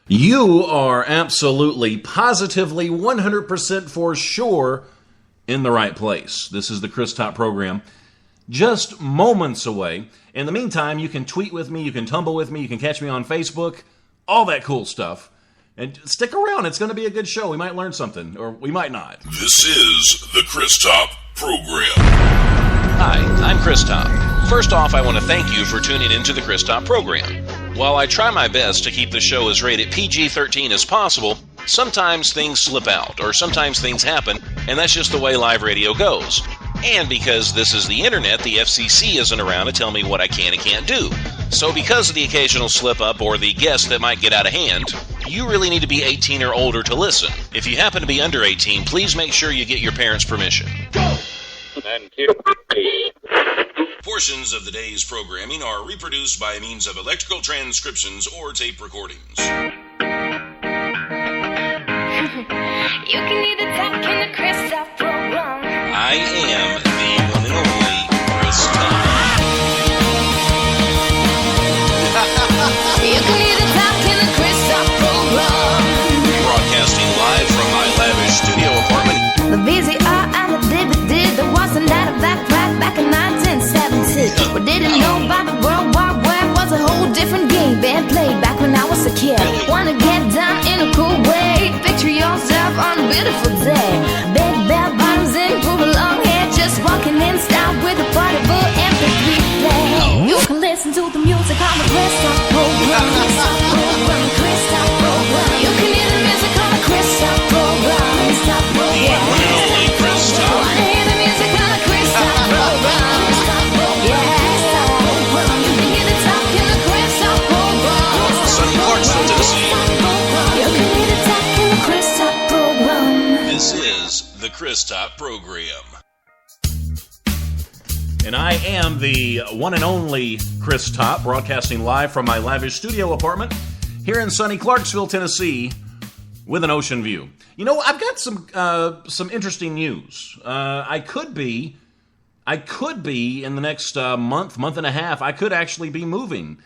You are absolutely, positively, 100% for sure in the right place. This is the Chris Top program, just moments away. In the meantime, you can tweet with me, you can tumble with me, you can catch me on Facebook, all that cool stuff. And stick around, it's going to be a good show. We might learn something, or we might not. This is the Chris Top program. Hi, I'm Chris Top. First off, I want to thank you for tuning into the Chris Top program. While I try my best to keep the show as rated PG-13 as possible, sometimes things slip out, or sometimes things happen, and that's just the way live radio goes. And because this is the internet, the FCC isn't around to tell me what I can and can't do. So because of the occasional slip-up or the guess that might get out of hand, you really need to be 18 or older to listen. If you happen to be under 18, please make sure you get your parents' permission. Go! And portions of the day's programming are reproduced by means of electrical transcriptions or tape recordings. You can either talk in the Chris Top program. I am the one and only Chris Top. You can either talk in the Chris Top program. Broadcasting live from my lavish studio apartment. The VCR and the DVD, there wasn't that of that crack back in 1970. We didn't know about the World War Web was a whole different game being played back when I was a kid. Wanna get down in a cool way, picture yourself on a beautiful day. Big bell bottoms and poodle long hair, just walking in style with a party full MP3 play. You can listen to the music on the Chris Top program. Chris Top program, Chris Top program. You can hear the music on the Chris Top program. Chris Top program. Only Chris Top. Wanna hear the music on the Chris Top program. Chris Top program. Chris Top program. You can hear the talk in the Chris Top program. Sonny Clarkson, Tennessee. You can hear the talk in the Chris Top program. This is the Chris Top program. And I am the one and only Chris Top, broadcasting live from my lavish studio apartment here in sunny Clarksville, Tennessee, with an ocean view. You know, I've got some interesting news. I could be in the next month and a half. I could actually be moving.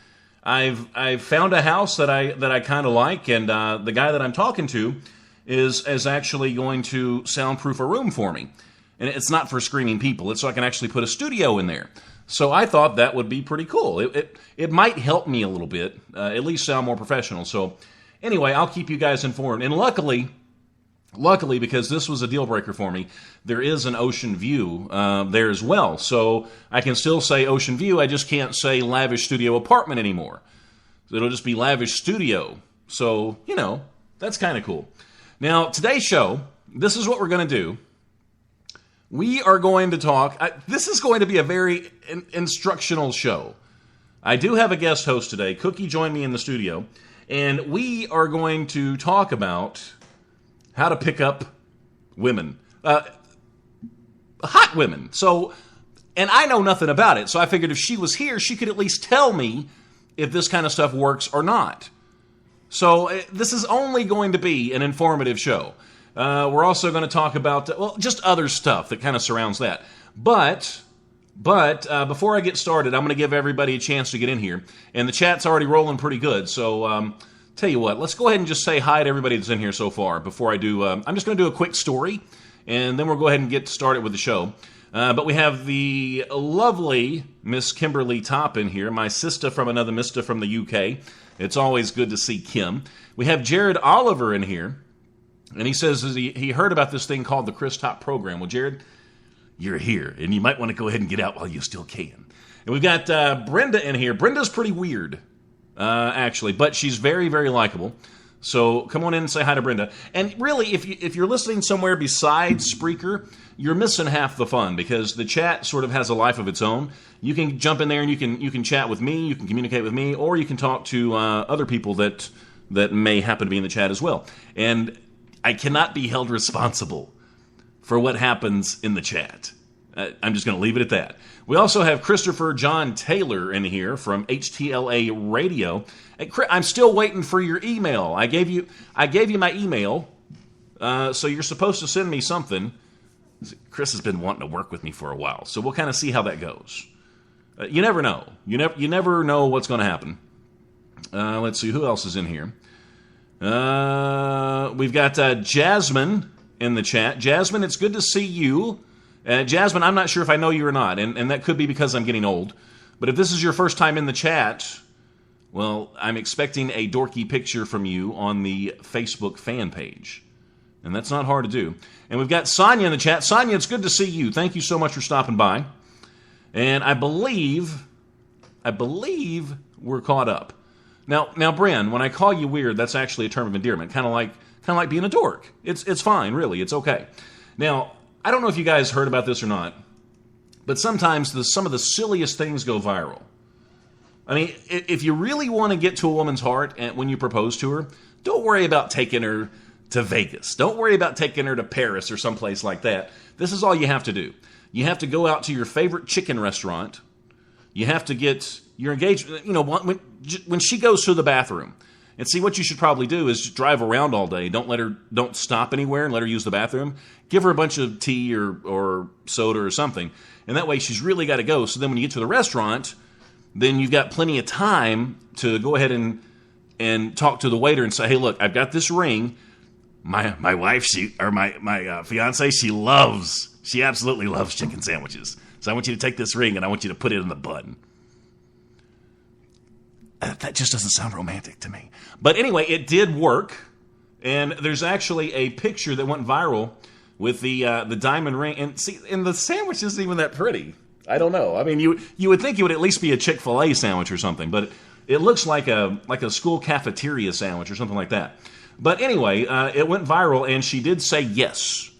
I've found a house that I kind of like, and the guy that I'm talking to is actually going to soundproof a room for me. And it's not for screaming people. It's so I can actually put a studio in there. So I thought that would be pretty cool. It might help me a little bit, at least sound more professional. So anyway, I'll keep you guys informed. And luckily, because this was a deal breaker for me, there is an ocean view there as well. So I can still say ocean view. I just can't say lavish studio apartment anymore. It'll just be lavish studio. So, you know, that's kind of cool. Now, today's show, this is what we're going to do. We are going to talk. This is going to be a very instructional show. I do have a guest host today. Cookie joined me in the studio. And we are going to talk about how to pick up women. Hot women. So, and I know nothing about it. So I figured if she was here, she could at least tell me if this kind of stuff works or not. So this is only going to be an informative show. We're also going to talk about, just other stuff that kind of surrounds that. But before I get started, I'm going to give everybody a chance to get in here. And the chat's already rolling pretty good. So, tell you what, let's go ahead and just say hi to everybody that's in here so far before I do. I'm just going to do a quick story, and then we'll go ahead and get started with the show. But we have the lovely Miss Kimberly Top in here, my sister from another mister from the UK. It's always good to see Kim. We have Jared Oliver in here. And he says he heard about this thing called the Chris Top program. Well, Jared, you're here, and you might want to go ahead and get out while you still can. And we've got Brenda in here. Brenda's pretty weird, actually, but she's very, very likable. So come on in and say hi to Brenda. And really, if you're listening somewhere besides Spreaker, you're missing half the fun because the chat sort of has a life of its own. You can jump in there and you can chat with me, you can communicate with me, or you can talk to other people that may happen to be in the chat as well. And I cannot be held responsible for what happens in the chat. I'm just going to leave it at that. We also have Christopher John Taylor in here from HTLA Radio. I'm still waiting for your email. I gave you my email, so you're supposed to send me something. Chris has been wanting to work with me for a while, so we'll kind of see how that goes. You never know. You never know what's going to happen. Let's see who else is in here. We've got Jasmine in the chat. Jasmine, it's good to see you. Jasmine, I'm not sure if I know you or not, and that could be because I'm getting old. But if this is your first time in the chat, well, I'm expecting a dorky picture from you on the Facebook fan page. And that's not hard to do. And we've got Sonia in the chat. Sonia, it's good to see you. Thank you so much for stopping by. And I believe we're caught up. Now, Bren, when I call you weird, that's actually a term of endearment, kind of like being a dork. It's fine, really. It's okay. Now, I don't know if you guys heard about this or not, but sometimes some of the silliest things go viral. I mean, if you really want to get to a woman's heart when you propose to her, don't worry about taking her to Vegas. Don't worry about taking her to Paris or someplace like that. This is all you have to do. You have to go out to your favorite chicken restaurant. You have to get your engagement. You know, when she goes to the bathroom, and see, what you should probably do is drive around all day. Don't stop anywhere and let her use the bathroom. Give her a bunch of tea or soda or something, and that way she's really got to go. So then when you get to the restaurant, then you've got plenty of time to go ahead and talk to the waiter and say, hey, look, I've got this ring. My wife, my fiance, she absolutely loves chicken sandwiches. So I want you to take this ring and I want you to put it in the bun. That just doesn't sound romantic to me. But anyway, it did work. And there's actually a picture that went viral with the diamond ring. And the sandwich isn't even that pretty. I don't know. I mean, you would think it would at least be a Chick-fil-A sandwich or something. But it looks like a school cafeteria sandwich or something like that. But anyway, it went viral, and she did say yes.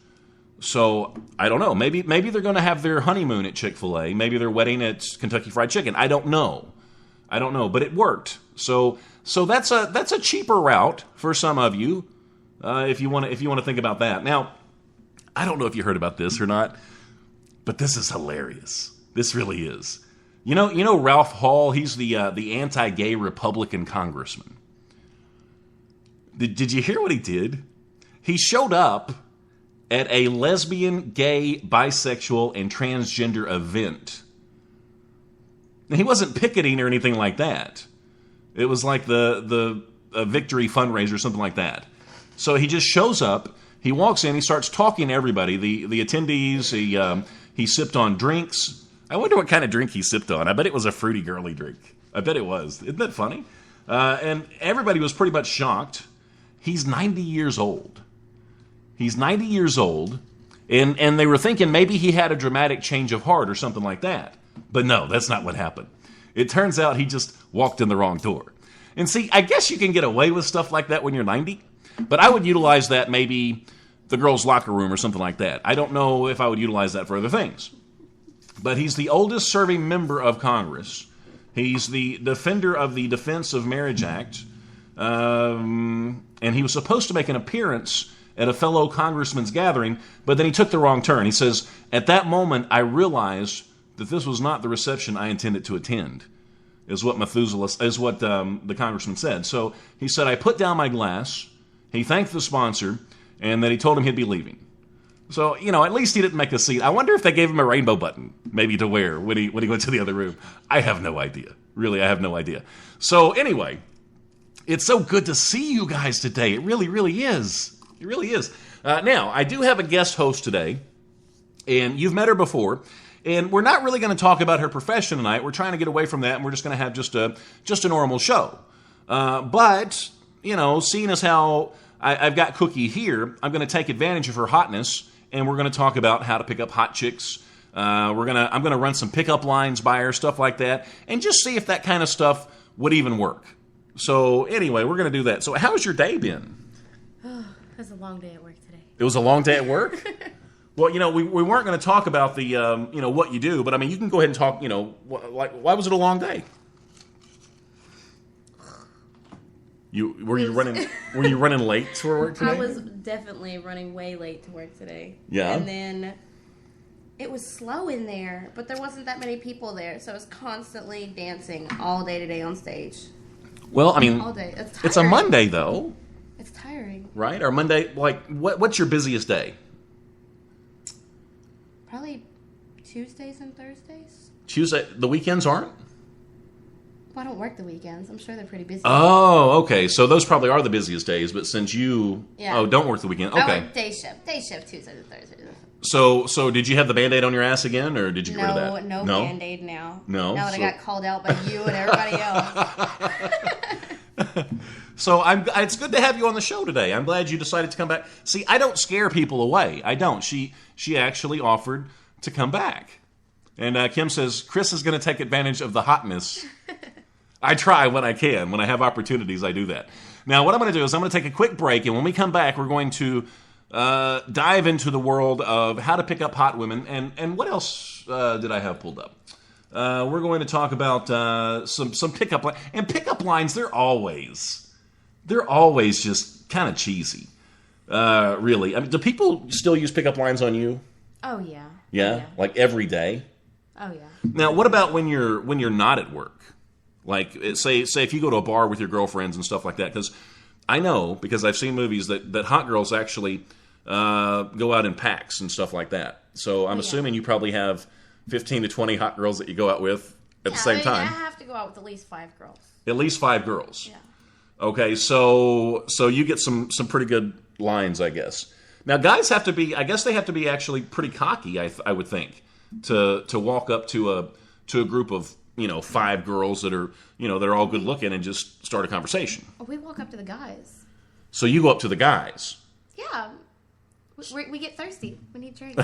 So, I don't know. Maybe they're going to have their honeymoon at Chick-fil-A. Maybe their wedding at Kentucky Fried Chicken. I don't know. But it worked. So that's a cheaper route for some of you, if you want to think about that. Now, I don't know if you heard about this or not, but this is hilarious. This really is. You know Ralph Hall. He's the anti-gay Republican congressman. Did you hear what he did? He showed up at a lesbian, gay, bisexual, and transgender event. Now, he wasn't picketing or anything like that. It was like the victory fundraiser or something like that. So he just shows up, he walks in, he starts talking to everybody, the attendees, he sipped on drinks. I wonder what kind of drink he sipped on. I bet it was a fruity girly drink. I bet it was. Isn't that funny? And everybody was pretty much shocked. He's 90 years old. He's 90 years old, and they were thinking maybe he had a dramatic change of heart or something like that. But no, that's not what happened. It turns out he just walked in the wrong door. And see, I guess you can get away with stuff like that when you're 90, but I would utilize that maybe the girls' locker room or something like that. I don't know if I would utilize that for other things. But he's the oldest serving member of Congress. He's the defender of the Defense of Marriage Act. And he was supposed to make an appearance at a fellow congressman's gathering, but then he took the wrong turn. He says, at that moment, I realized that this was not the reception I intended to attend, is what the congressman said. So he said, I put down my glass, he thanked the sponsor, and then he told him he'd be leaving. So, at least he didn't make a seat. I wonder if they gave him a rainbow button, maybe to wear when he went to the other room. I have no idea. Really, I have no idea. So anyway, it's so good to see you guys today. It really, really is. It really is. Now, I do have a guest host today, and you've met her before, and we're not really going to talk about her profession tonight. We're trying to get away from that, and we're just going to have just a normal show. But, seeing as how I've got Cookie here, I'm going to take advantage of her hotness, and we're going to talk about how to pick up hot chicks. I'm going to run some pickup lines by her, stuff like that, and just see if that kind of stuff would even work. So anyway, we're going to do that. So how's your day been? It was a long day at work today. It was a long day at work? Well, we weren't going to talk about the, what you do, but I mean, you can go ahead and talk, why was it a long day? Were you running late to work today? I was definitely running way late to work today. Yeah. And then it was slow in there, but there wasn't that many people there, so I was constantly dancing all day today on stage. Well, I mean, all day. It's a Monday though. It's tiring. Right? Or Monday, what's your busiest day? Probably Tuesdays and Thursdays. Tuesday, the weekends aren't? Well, I don't work the weekends. I'm sure they're pretty busy. Oh, okay. So those probably are the busiest days, but since you don't work the weekend, okay. I work day shift Tuesday to Thursday. So did you have the Band-Aid on your ass again, or did you get rid of that? No Band-Aid now. No? Now that I got called out by you and everybody else. So it's good to have you on the show today. I'm glad you decided to come back. See, I don't scare people away. I don't. She actually offered to come back. And Kim says, Chris is going to take advantage of the hotness. I try when I can. When I have opportunities, I do that. Now, what I'm going to do is I'm going to take a quick break, and when we come back, we're going to dive into the world of how to pick up hot women. And what else did I have pulled up? We're going to talk about some pickup lines. And pickup lines, they're always just kind of cheesy. Really. I mean, do people still use pickup lines on you? Oh, yeah. Yeah? Like every day? Oh, yeah. Now, what about when you're not at work? Like, say if you go to a bar with your girlfriends and stuff like that, because I know, because I've seen movies that hot girls actually go out in packs and stuff like that. So I'm assuming you probably have 15 to 20 hot girls that you go out with at the same time. I have to go out with at least 5 girls. At least 5 girls. Yeah. Okay, so you get some pretty good lines, I guess. Now, guys have to be, I guess they have to be actually pretty cocky, I would think, to walk up to a group of 5 girls that are they're all good looking and just start a conversation. Well, we walk up to the guys. So you go up to the guys. Yeah, we get thirsty. We need drinks.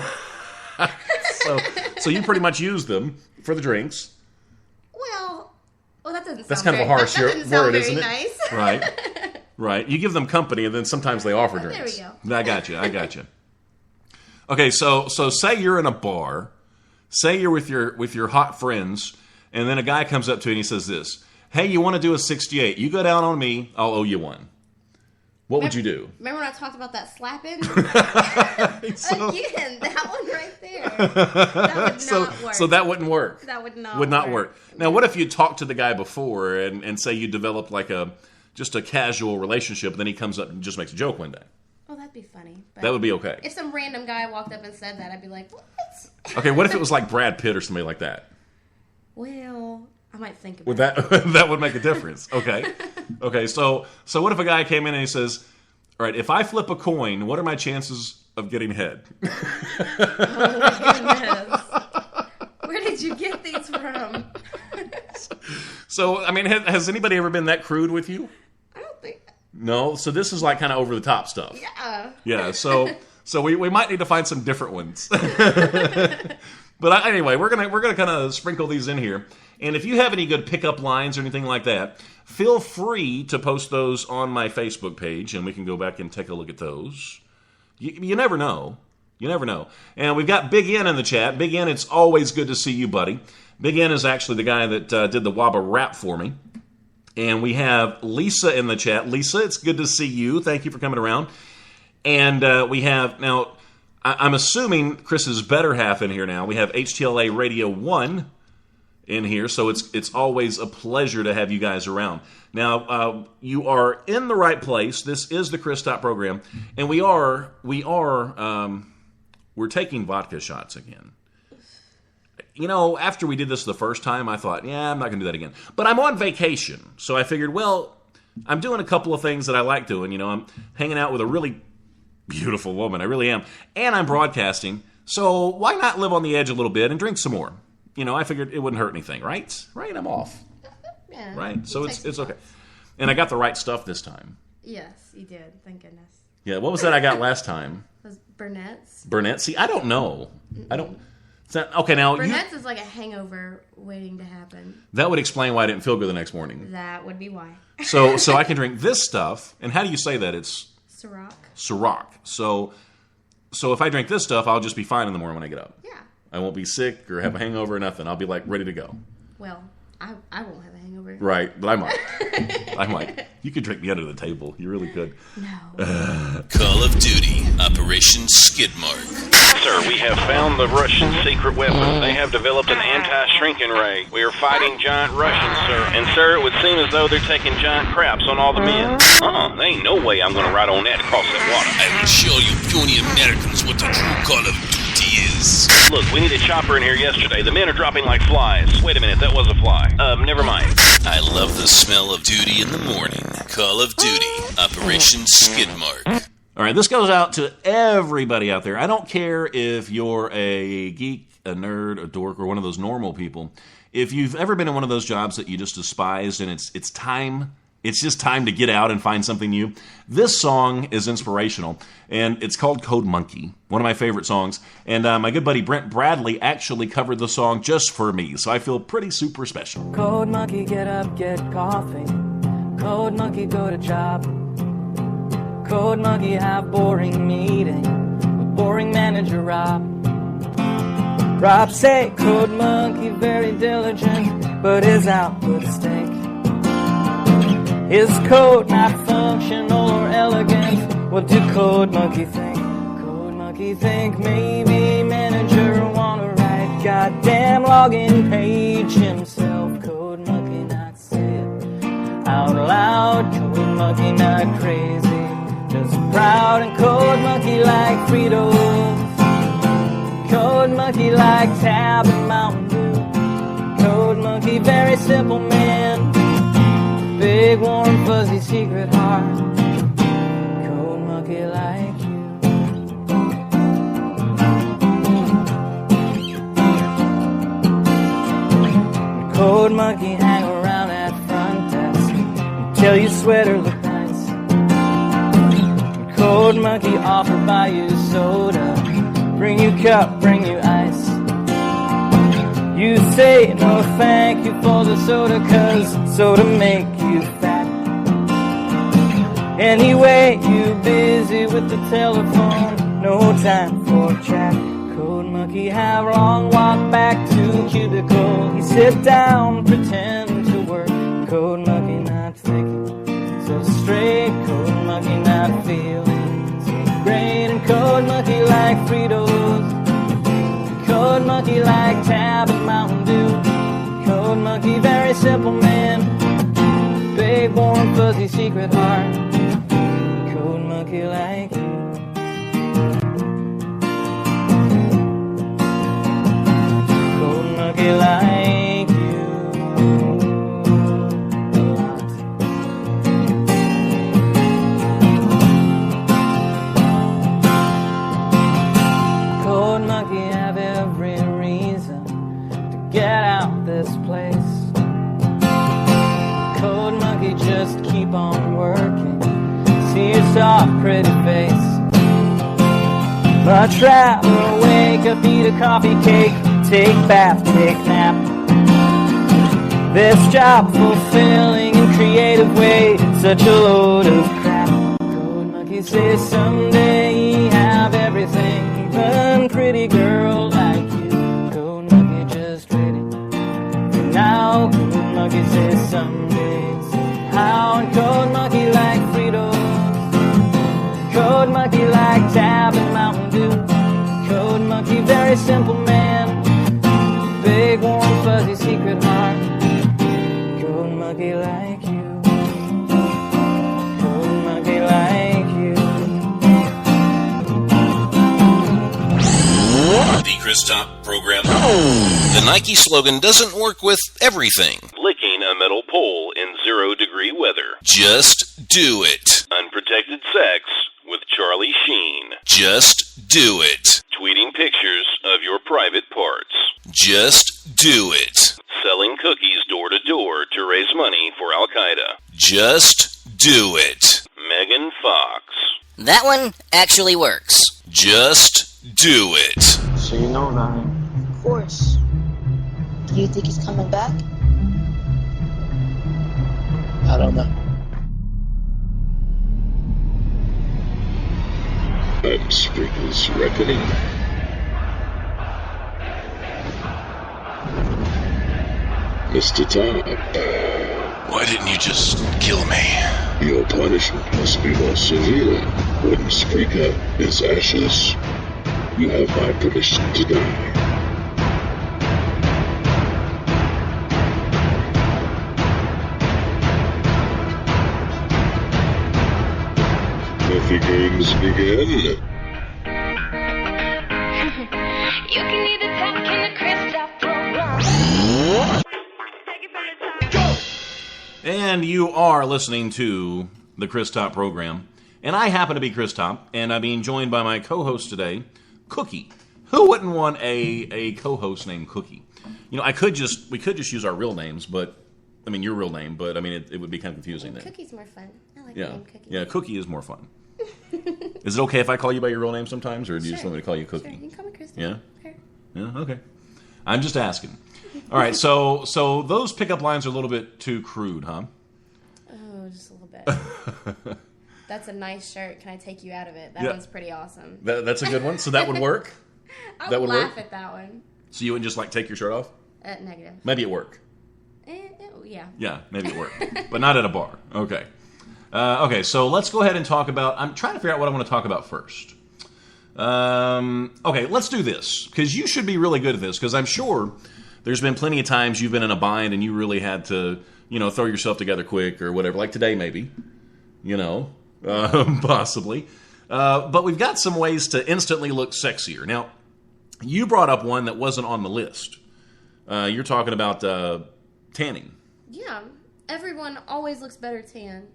so you pretty much use them for the drinks. Well, that doesn't. That's sound kind of a harsh word, isn't it? Nice. Right. You give them company, and then sometimes they offer drinks. There we go. I got you. Okay, so say you're in a bar. Say you're with your hot friends, and then a guy comes up to you and he says this: "Hey, you want to do a 68? You go down on me, I'll owe you one." What would you do? Remember when I talked about that slapping? So, Again, that one right there. That would not work. So that wouldn't work. That would not work. Now, what if you talked to the guy before and say you developed like just a casual relationship, and then he comes up and just makes a joke one day? Oh, that'd be funny. But that would be okay. If some random guy walked up and said that, I'd be like, what? Okay, what if it was like Brad Pitt or somebody like that? Well, I might think about it. That would make a difference. Okay. Okay, so what if a guy came in and he says, all right, if I flip a coin, what are my chances of getting head? Oh, my goodness. Where did you get these from? So, I mean, has anybody ever been that crude with you? I don't think. No? So this is like kind of over the top stuff. Yeah. Yeah, so we might need to find some different ones. But anyway, we're gonna kind of sprinkle these in here. And if you have any good pickup lines or anything like that, feel free to post those on my Facebook page, and we can go back and take a look at those. You never know. You never know. And we've got Big N in the chat. Big N, it's always good to see you, buddy. Big N is actually the guy that did the Waba rap for me. And we have Lisa in the chat. Lisa, it's good to see you. Thank you for coming around. And we have, now, I'm assuming Chris's better half in here now. We have HTLA Radio 1 in here, so it's always a pleasure to have you guys around. Now, you are in the right place. This is the Chris Top program, and we're taking vodka shots again. After we did this the first time, I thought, I'm not going to do that again. But I'm on vacation, so I figured, well, I'm doing a couple of things that I like doing. I'm hanging out with a really beautiful woman. I really am. And I'm broadcasting, so why not live on the edge a little bit and drink some more? I figured it wouldn't hurt anything, right? Right, I'm off. Yeah. Right, so it's okay. And I got the right stuff this time. Yes, you did. Thank goodness. Yeah, what was that I got last time? It was Burnett's. Burnett? See, I don't know. I don't... Okay, now... Burnett's is like a hangover waiting to happen. That would explain why I didn't feel good the next morning. That would be why. So I can drink this stuff, and how do you say that? It's... Ciroc. Ciroc. So if I drink this stuff, I'll just be fine in the morning when I get up. Yeah. I won't be sick or have a hangover or nothing. I'll be like ready to go. Well, I won't have a hangover. Right, but I might. I might. You could drink me under the table. You really could. No. Call of Duty, Operation Skidmark. Sir, we have found the Russian secret weapon. They have developed an anti-shrinking ray. We are fighting giant Russians, sir. And, sir, it would seem as though they're taking giant craps on all the men. There ain't no way I'm going to ride on that across that water. I will show you puny Americans what the true Call of Duty is. Look, we need a chopper in here yesterday. The men are dropping like flies. Wait a minute, that was a fly. Never mind. I love the smell of duty in the morning. Call of Duty, Operation Skidmark. All right, this goes out to everybody out there. I don't care if you're a geek, a nerd, a dork, or one of those normal people. If you've ever been in one of those jobs that you just despised and it's just time to get out and find something new, this song is inspirational, and it's called Code Monkey, one of my favorite songs. And my good buddy Brent Bradley actually covered the song just for me, so I feel pretty super special. Code Monkey, get up, get coffee. Code Monkey, go to job. Code Monkey, have boring meeting with boring manager Rob. Rob say, Code Monkey, very diligent, but his output stink. His code not functional or elegant. What do Code Monkey think? Code Monkey think maybe manager wanna write goddamn login page himself. Code Monkey not say it out loud. Code Monkey not crazy, just proud. And Code Monkey like Fritos. Code Monkey like Tab and Mountain Dew. Code Monkey very simple man. Big, warm, fuzzy, secret heart. Code Monkey like you. Code Monkey hang around at front desk until your sweater look nice. Code Monkey offer buy you soda, bring you cup, bring you ice. You say no thank you for the soda, cause soda make you fat. Anyway, you busy with the telephone, no time for chat. Code Monkey have long walk back to cubicle. He sit down, pretend to work. Code Monkey not thinking so straight. Code Monkey not feeling so great. And Code Monkey like Fritos. Code Monkey like Tab and Mountain Dew. Code Monkey very simple man. Big, warm, fuzzy, secret heart. Code Monkey like you. Code Monkey like you. Code Monkey have every reason to get out this place. Code Monkey just keep on working. See your soft, pretty face. But travel, wake up, eat a coffee cake, take bath, take nap. This job fulfilling in creative way, such a load of crap. Code Monkey say someday you have everything, even pretty girl like you. Code Monkey just ready for now. Code Monkey say someday, how. And Code Monkey like Fritos. Code Monkey like Tab and Mountain Dew. Code Monkey very simple man. Big, warm, fuzzy, secret heart. Code Monkey like you. Code Monkey like you. The Chris Top program. The Nike slogan doesn't work with everything. Licking a metal pole in 0-degree weather. Just do it. Unprotected sex with Charlie Sheen. Just do it. Tweeting pictures of your private parts. Just do it. Selling cookies door to door to raise money for Al-Qaeda. Just do it. Megan Fox. That one actually works. Just do it. So you know now. Of course. Do you think he's coming back? I don't know. I'm Spreaker's reckoning. Mr. Top. Why didn't you just kill me? Your punishment must be more severe. When Spreaker is ashes, you have my permission to die. Let the games begin. You can either talk in the Chris Top program. And you are listening to the Chris Top program. And I happen to be Chris Top, and I'm being joined by my co-host today, Cookie. Who wouldn't want a co-host named Cookie? You know, we could just use our real names, but I mean your real name, but I mean it would be kind of confusing then. Cookie's more fun. I like the name Cookie. Yeah, Cookie is more fun. Is it okay if I call you by your real name sometimes, or do you just want me to call you Cookie? Sure, you can call me Kristen. Yeah? Sure. Yeah, okay. I'm just asking. All right, so those pickup lines are a little bit too crude, huh? Oh, just a little bit. That's a nice shirt. Can I take you out of it? That one's pretty awesome. That's a good one. So that would work? I would laugh at that one. So you would just like take your shirt off? Negative. Maybe at work. Yeah. Yeah, maybe at work. But not at a bar. Okay. Okay, so let's go ahead and talk about... I'm trying to figure out what I want to talk about first. Okay, let's do this. Because you should be really good at this. Because I'm sure there's been plenty of times you've been in a bind and you really had to, throw yourself together quick or whatever. Like today, maybe. Possibly. But we've got some ways to instantly look sexier. Now, you brought up one that wasn't on the list. You're talking about tanning. Yeah. Everyone always looks better tan.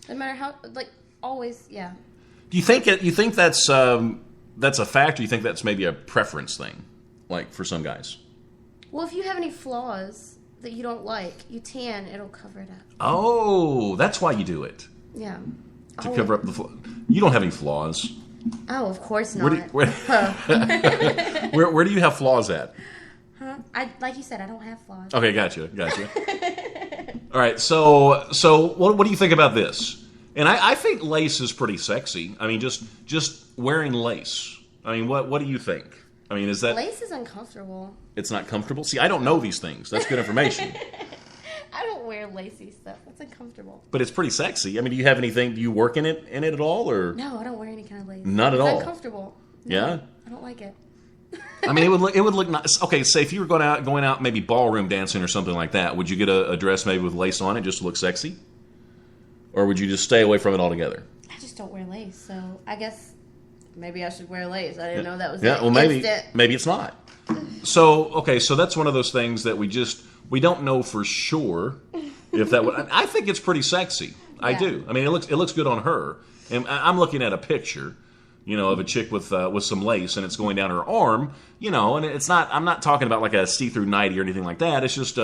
No matter how, always, yeah. Do you think that's a fact, or you think that's maybe a preference thing, like for some guys? Well, if you have any flaws that you don't like, you tan, it'll cover it up. Oh, that's why you do it. Yeah. To cover up the flaws. You don't have any flaws. Oh, of course not. Where do you have flaws at? Huh? Like you said, I don't have flaws. Okay, gotcha. All right, so what do you think about this? And I think lace is pretty sexy. I mean, just wearing lace. I mean, what do you think? I mean, is that... Lace is uncomfortable. It's not comfortable? See, I don't know these things. That's good information. I don't wear lacy stuff. That's uncomfortable. But it's pretty sexy. I mean, do you have anything... Do you work in it at all, or... No, I don't wear any kind of lace. Not at all? It's uncomfortable. No, Yeah? I don't like it. I mean, it would look nice. Okay, say if you were going out maybe ballroom dancing or something like that, would you get a dress maybe with lace on it just to look sexy? Or would you just stay away from it altogether? I just don't wear lace, so I guess maybe I should wear lace. I didn't know that was well, maybe it's not. So that's one of those things that we don't know for sure if that would... I think it's pretty sexy. I do. I mean, it looks good on her. And I'm looking at a picture, of a chick with some lace, and it's going down her arm, and it's not... I'm not talking about like a see-through nightie or anything like that. It's just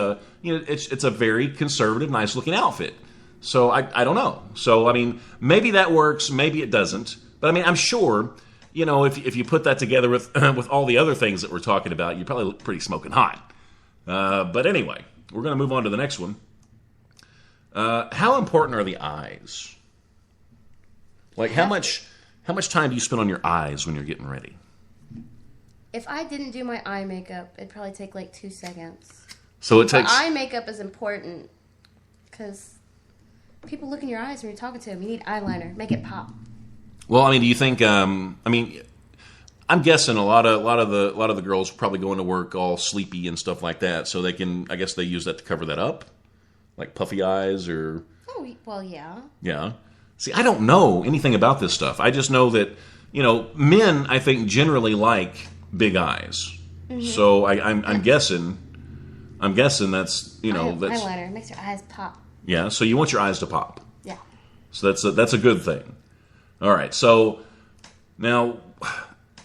it's a very conservative, nice-looking outfit. So I don't know. So I mean, maybe that works, maybe it doesn't. But I mean, I'm sure, if you put that together with with all the other things that we're talking about, you probably look pretty smoking hot. But anyway, we're going to move on to the next one. How important are the eyes? Like how much time do you spend on your eyes when you're getting ready? If I didn't do my eye makeup, it'd probably take like 2 seconds. So it takes... But eye makeup is important because people look in your eyes when you're talking to them. You need eyeliner. Make it pop. Well, I mean, do you think? I'm guessing a lot of the girls probably going to work all sleepy and stuff like that, so they can. I guess they use that to cover that up, like puffy eyes or. Oh well, yeah. Yeah. See, I don't know anything about this stuff. I just know that men I think generally like big eyes. Mm-hmm. So I'm guessing. I'm guessing that's that's eyeliner makes your eyes pop. Yeah. So you want your eyes to pop. Yeah. So that's a good thing. All right, so now,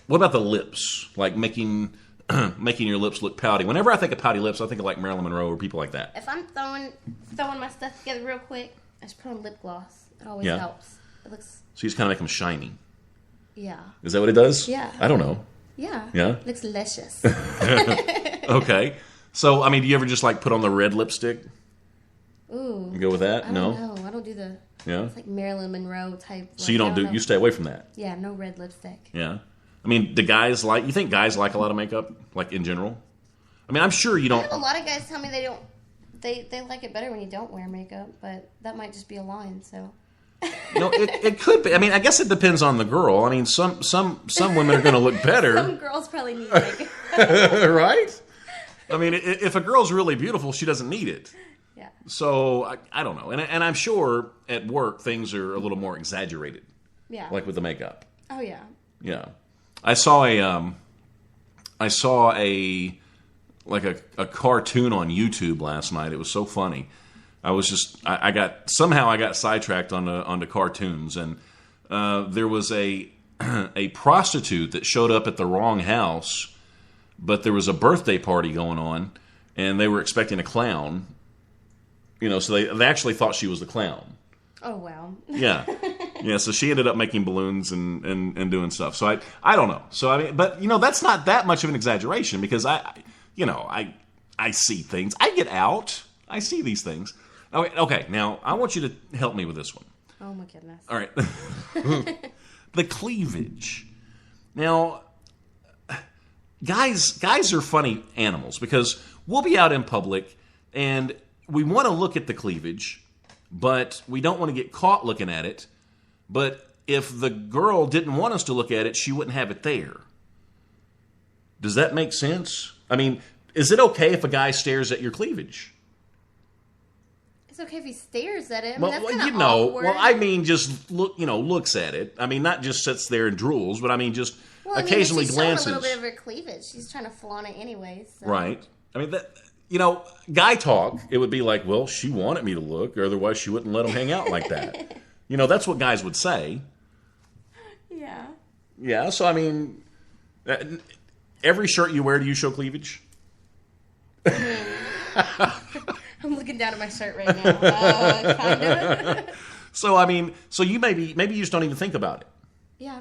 what about the lips? Like making your lips look pouty. Whenever I think of pouty lips, I think of like Marilyn Monroe or people like that. If I'm throwing my stuff together real quick, I just put on lip gloss. It always helps. It looks. So you just kind of make them shiny. Yeah. Is that what it does? Yeah. I don't know. Yeah. Yeah. It looks luscious. Okay. So I mean, do you ever just like put on the red lipstick? Ooh. You go with that? I don't know. I don't do the. Yeah. It's like Marilyn Monroe type. So you don't do. You stay away from that. Yeah. No red lipstick. Yeah. I mean, do guys like? You think guys like a lot of makeup, like in general? I mean, I'm sure you don't. I have a lot of guys tell me they don't. They like it better when you don't wear makeup, but that might just be a line. So. No, it could be. I mean, I guess it depends on the girl. I mean, some women are going to look better. Some girls probably need makeup. Right? I mean, if a girl's really beautiful, she doesn't need it. Yeah. So I don't know, and I'm sure at work things are a little more exaggerated. Yeah. Like with the makeup. Oh yeah. Yeah, I saw a cartoon on YouTube last night. It was so funny. I got sidetracked onto cartoons, and there was a prostitute that showed up at the wrong house, but there was a birthday party going on, and they were expecting a clown. So they actually thought she was the clown. Oh, wow. Yeah. Yeah, so she ended up making balloons and doing stuff. So I don't know. So I mean, but that's not that much of an exaggeration, because I see things. I get out. I see these things. Okay, now I want you to help me with this one. Oh my goodness. All right. The cleavage. Now, guys are funny animals, because we'll be out in public and we want to look at the cleavage, but we don't want to get caught looking at it. But if the girl didn't want us to look at it, she wouldn't have it there. Does that make sense? I mean, is it okay if a guy stares at your cleavage? It's okay if he stares at it. I mean, Well, that's kind of awkward. I mean, just looks at it. I mean, not just sits there and drools, but I mean, just occasionally she's glances. showing a little bit of her cleavage. She's trying to flaunt it anyway. So. Right. I mean, guy talk, it would be like, well, she wanted me to look, or otherwise she wouldn't let him hang out like that. That's what guys would say. Yeah. Yeah, so I mean, every shirt you wear, do you show cleavage? I'm looking down at my shirt right now. Kind of. So I mean, you maybe you just don't even think about it. Yeah,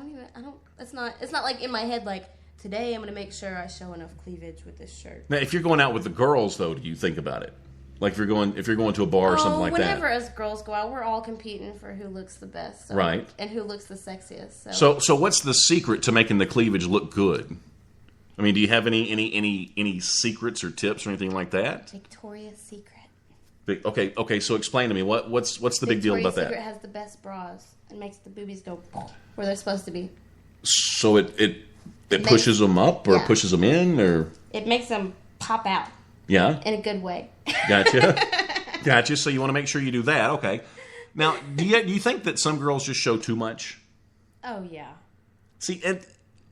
it's not like in my head like, today I'm going to make sure I show enough cleavage with this shirt. Now, if you're going out with the girls, though, do you think about it? Like if you're going to a bar or something like whenever that. us girls go out, we're all competing for who looks the best, right? And who looks the sexiest. So what's the secret to making the cleavage look good? I mean, do you have any secrets or tips or anything like that? Victoria's Secret. Okay. So explain to me what's the big deal about that? Victoria's Secret has the best bras and makes the boobies go where they're supposed to be. So it pushes them up or pushes them in, or it makes them pop out. Yeah. In a good way. Gotcha. So you want to make sure you do that. Okay. Now, do you think that some girls just show too much? Oh yeah. See, and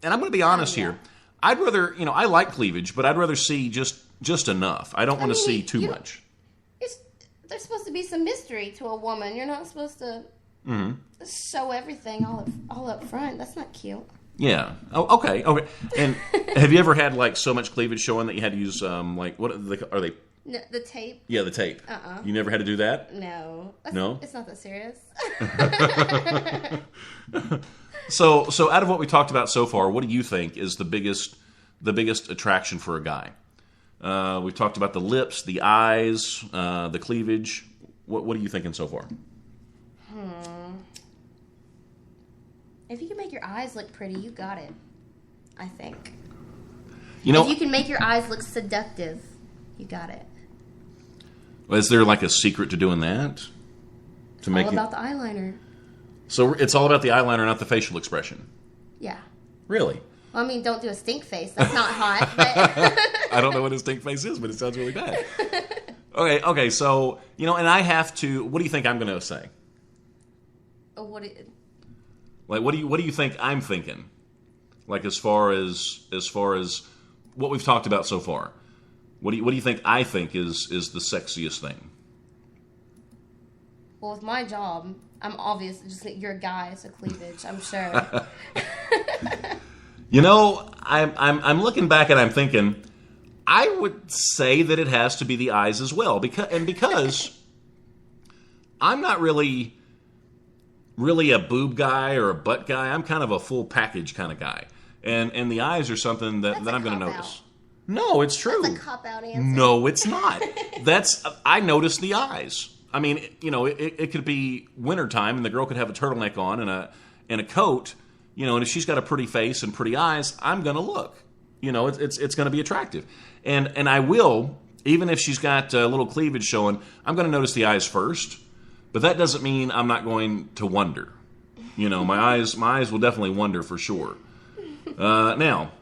I'm going to be honest here. I'd rather, I like cleavage, but I'd rather see just enough. I don't want to see too much. There's supposed to be some mystery to a woman. You're not supposed to show everything all up front. That's not cute. Yeah. Oh, okay. And have you ever had like so much cleavage showing that you had to use what are they? No, the tape. Yeah, the tape. You never had to do that? No. No. It's not that serious. So out of what we talked about so far, what do you think is the biggest attraction for a guy? We've talked about the lips, the eyes, the cleavage. What are you thinking so far? If you can make your eyes look pretty, you got it. I think. If you can make your eyes look seductive, you got it. Is there like a secret to doing that? All about the eyeliner. So it's all about the eyeliner, not the facial expression. Yeah. Really? Well, I mean, don't do a stink face. That's not hot. But I don't know what a stink face is, but it sounds really bad. Okay. So and I have to. What do you think I'm going to say? What do you think I'm thinking? Like as far as what we've talked about so far, what do you think I think is the sexiest thing? Well, with my job, I'm obvious. You're a guy, so cleavage. I'm sure. I'm looking back and I'm thinking, I would say that it has to be the eyes as well, because I'm not really a boob guy or a butt guy. I'm kind of a full package kind of guy, and the eyes are something that I'm going to notice. No, it's true. That's a cop-out answer. No, it's not. I notice the eyes. I mean, it could be wintertime and the girl could have a turtleneck on and a coat, and if she's got a pretty face and pretty eyes, I'm going to look. It's going to be attractive. And I will, even if she's got a little cleavage showing, I'm going to notice the eyes first. But that doesn't mean I'm not going to wonder. My eyes will definitely wonder for sure. Now,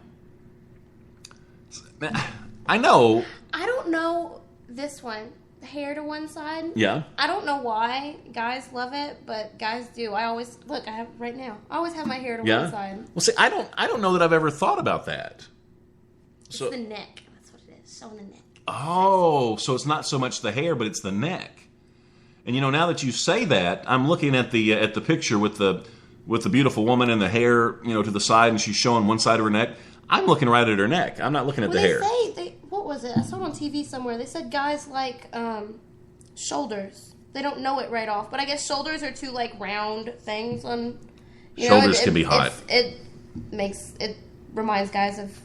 I know. I don't know this one. Hair to one side. Yeah. I don't know why guys love it, but guys do. I always I have right now. I always have my hair to one side. Well, see, I don't know that I've ever thought about that. It's the neck. That's what it is. Showing the neck. Oh, so it's not so much the hair, but it's the neck. And now that you say that, I'm looking at the picture with the beautiful woman and the hair, to the side, and she's showing one side of her neck. I'm looking right at her neck. I'm not looking at the hair. What was it? I saw it on TV somewhere. They said guys like shoulders. They don't know it right off, but I guess shoulders are two like round things on. Shoulders can be hot. It reminds guys of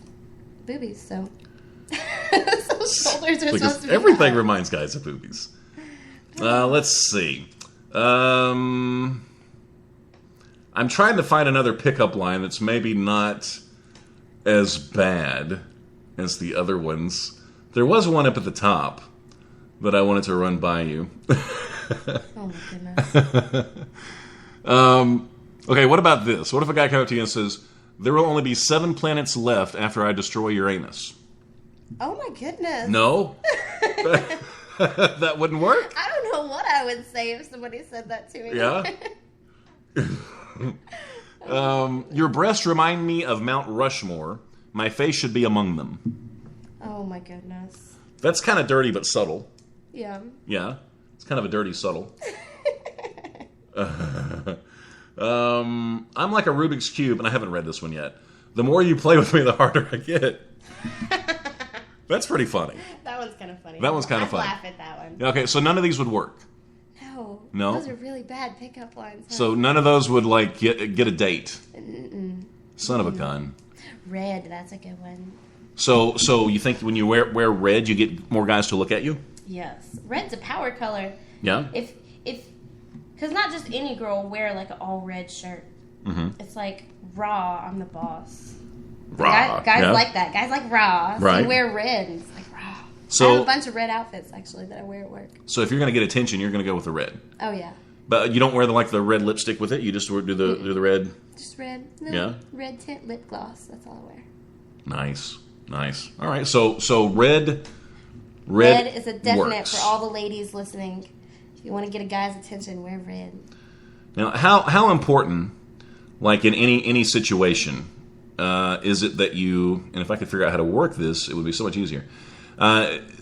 boobies, so. So shoulders are supposed to be everything hot. reminds guys of boobies. Let's see. I'm trying to find another pickup line that's maybe not as bad as the other ones. There was one up at the top that I wanted to run by you. Oh my goodness. Okay, what about this? What if a guy comes up to you and says, there will only be 7 planets left after I destroy Uranus? Oh my goodness. No? That wouldn't work? I don't know what I would say if somebody said that to me. Yeah? Your breasts remind me of Mount Rushmore. My face should be among them. Oh my goodness. That's kind of dirty but subtle. Yeah. Yeah? It's kind of a dirty subtle. I'm like a Rubik's Cube, and I haven't read this one yet. The more you play with me, the harder I get. That's pretty funny. That one's kind of funny. That one's kind of funny. I laugh at that one. Okay, so none of these would work. No? Those are really bad pickup lines. Huh? So none of those would, like, get a date. Son of a gun. Red, that's a good one. So you think when you wear red, you get more guys to look at you? Yes. Red's a power color. Yeah? Because not just any girl will wear, like, an all-red shirt. Mm-hmm. It's like, raw, I'm the boss. Raw. Guys yeah. like that. Guys like raw. So right. you wear red, and it's like raw. So, I have a bunch of red outfits, actually, that I wear at work. So if you're going to get attention, you're going to go with the red. Oh, yeah. But you don't wear the red lipstick with it? You just do the red? Just red. No, yeah? Red tint lip gloss. That's all I wear. Nice. All right, so red is a definite works. for all the ladies listening. If you want to get a guy's attention, wear red. Now, how important, like in any situation, is it that you, and if I could figure out how to work this, it would be so much easier,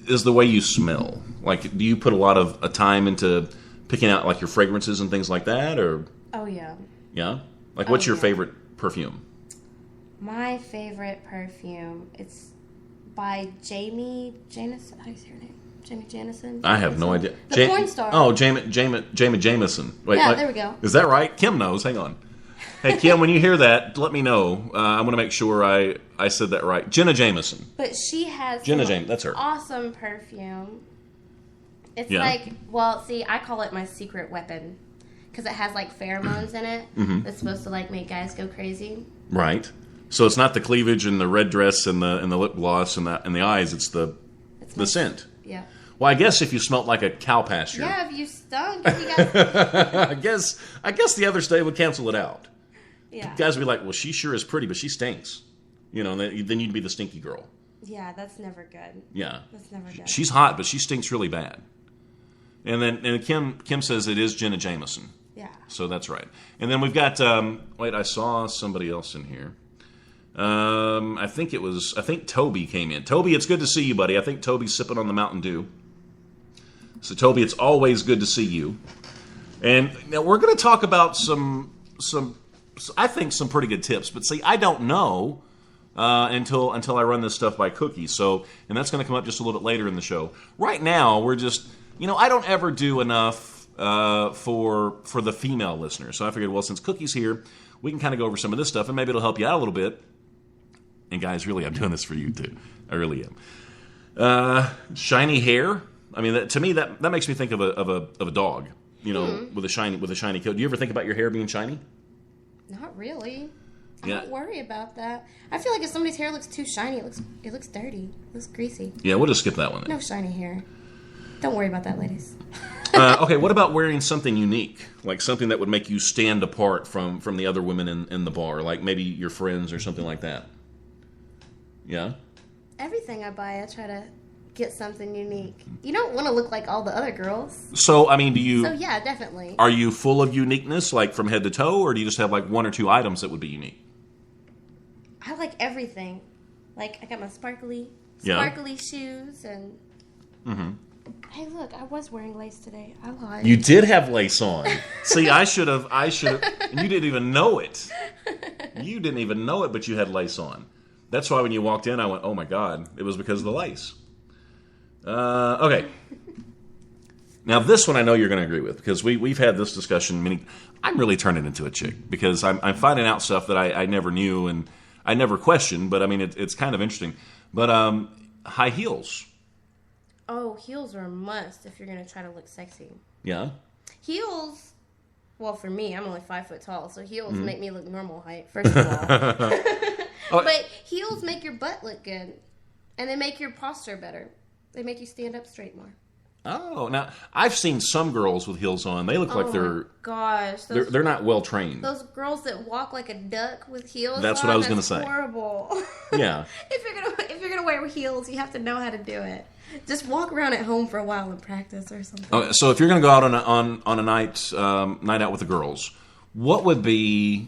is the way you smell. Like, do you put a lot of time into picking out, like, your fragrances and things like that, or? Oh, yeah. Yeah? Like, what's your favorite perfume? My favorite perfume, it's by Jamie Janison. How do you say her name? Jamie Janison? I have no idea. The porn star. Oh, Jamie Jameson. Wait, yeah, there we go. Is that right? Kim knows. Hang on. Hey, Kim, when you hear that, let me know. I want to make sure I said that right. Jenna Jameson. But she has that's her. Awesome perfume. It's like, well, see, I call it my secret weapon. Because it has, like, pheromones in it. Mm-hmm. That's supposed to, like, make guys go crazy. Right. So it's not the cleavage and the red dress and the lip gloss and the eyes. It's the scent. Yeah. Well, I guess if you smelt like a cow pasture. Yeah, if you stunk. If you guys... I guess the other state would cancel it out. Yeah. Guys would be like, well, she sure is pretty, but she stinks. And then you'd be the stinky girl. Yeah, that's never good. Yeah. That's never good. She's hot, but she stinks really bad. And Kim says it is Jenna Jameson. Yeah. So that's right. And then we've got, I saw somebody else in here. I think Toby came in. Toby, it's good to see you, buddy. I think Toby's sipping on the Mountain Dew. So Toby, it's always good to see you. And now we're going to talk about some I think some pretty good tips. But see, I don't know until I run this stuff by Cookie. So, and that's going to come up just a little bit later in the show. Right now, we're just, I don't ever do enough for the female listeners. So I figured, well, since Cookie's here, we can kind of go over some of this stuff, and maybe it'll help you out a little bit. And guys, really, I'm doing this for you too. I really am. Shiny hair. I mean, to me, that makes me think of a dog. With a shiny coat. Do you ever think about your hair being shiny? Not really. Yeah. I don't worry about that. I feel like if somebody's hair looks too shiny, it looks dirty. It looks greasy. Yeah, we'll just skip that one then. No shiny hair. Don't worry about that, ladies. Okay, what about wearing something unique? Like something that would make you stand apart from the other women in the bar, like maybe your friends or something like that. Yeah? Everything I buy, I try to get something unique. You don't want to look like all the other girls. So, I mean, So, yeah, definitely. Are you full of uniqueness, like from head to toe, or do you just have like one or two items that would be unique? I like everything. Like, I got my sparkly shoes and... Mm-hmm. Hey, look, I was wearing lace today. I lied. You did have lace on. See, I should have, and you didn't even know it. You didn't even know it, but you had lace on. That's why when you walked in, I went, oh my God, it was because of the lace. Okay. Now, this one I know you're going to agree with, because we've had this discussion. I'm really turning into a chick, because I'm finding out stuff that I never knew and I never questioned, but I mean, it's kind of interesting. But high heels. Oh, heels are a must if you're going to try to look sexy. Yeah. Heels, well, for me, I'm only 5 foot tall, so heels make me look normal height, first of all. But heels make your butt look good, and they make your posture better. They make you stand up straight more. Oh, now, I've seen some girls with heels on. They look like they're... Gosh. They're not well trained. Those girls that walk like a duck with heels That's on, what I was going to say. Horrible. Yeah. If you're gonna wear heels, you have to know how to do it. Just walk around at home for a while and practice or something. Okay, so if you're going to go out on a night out with the girls, what would be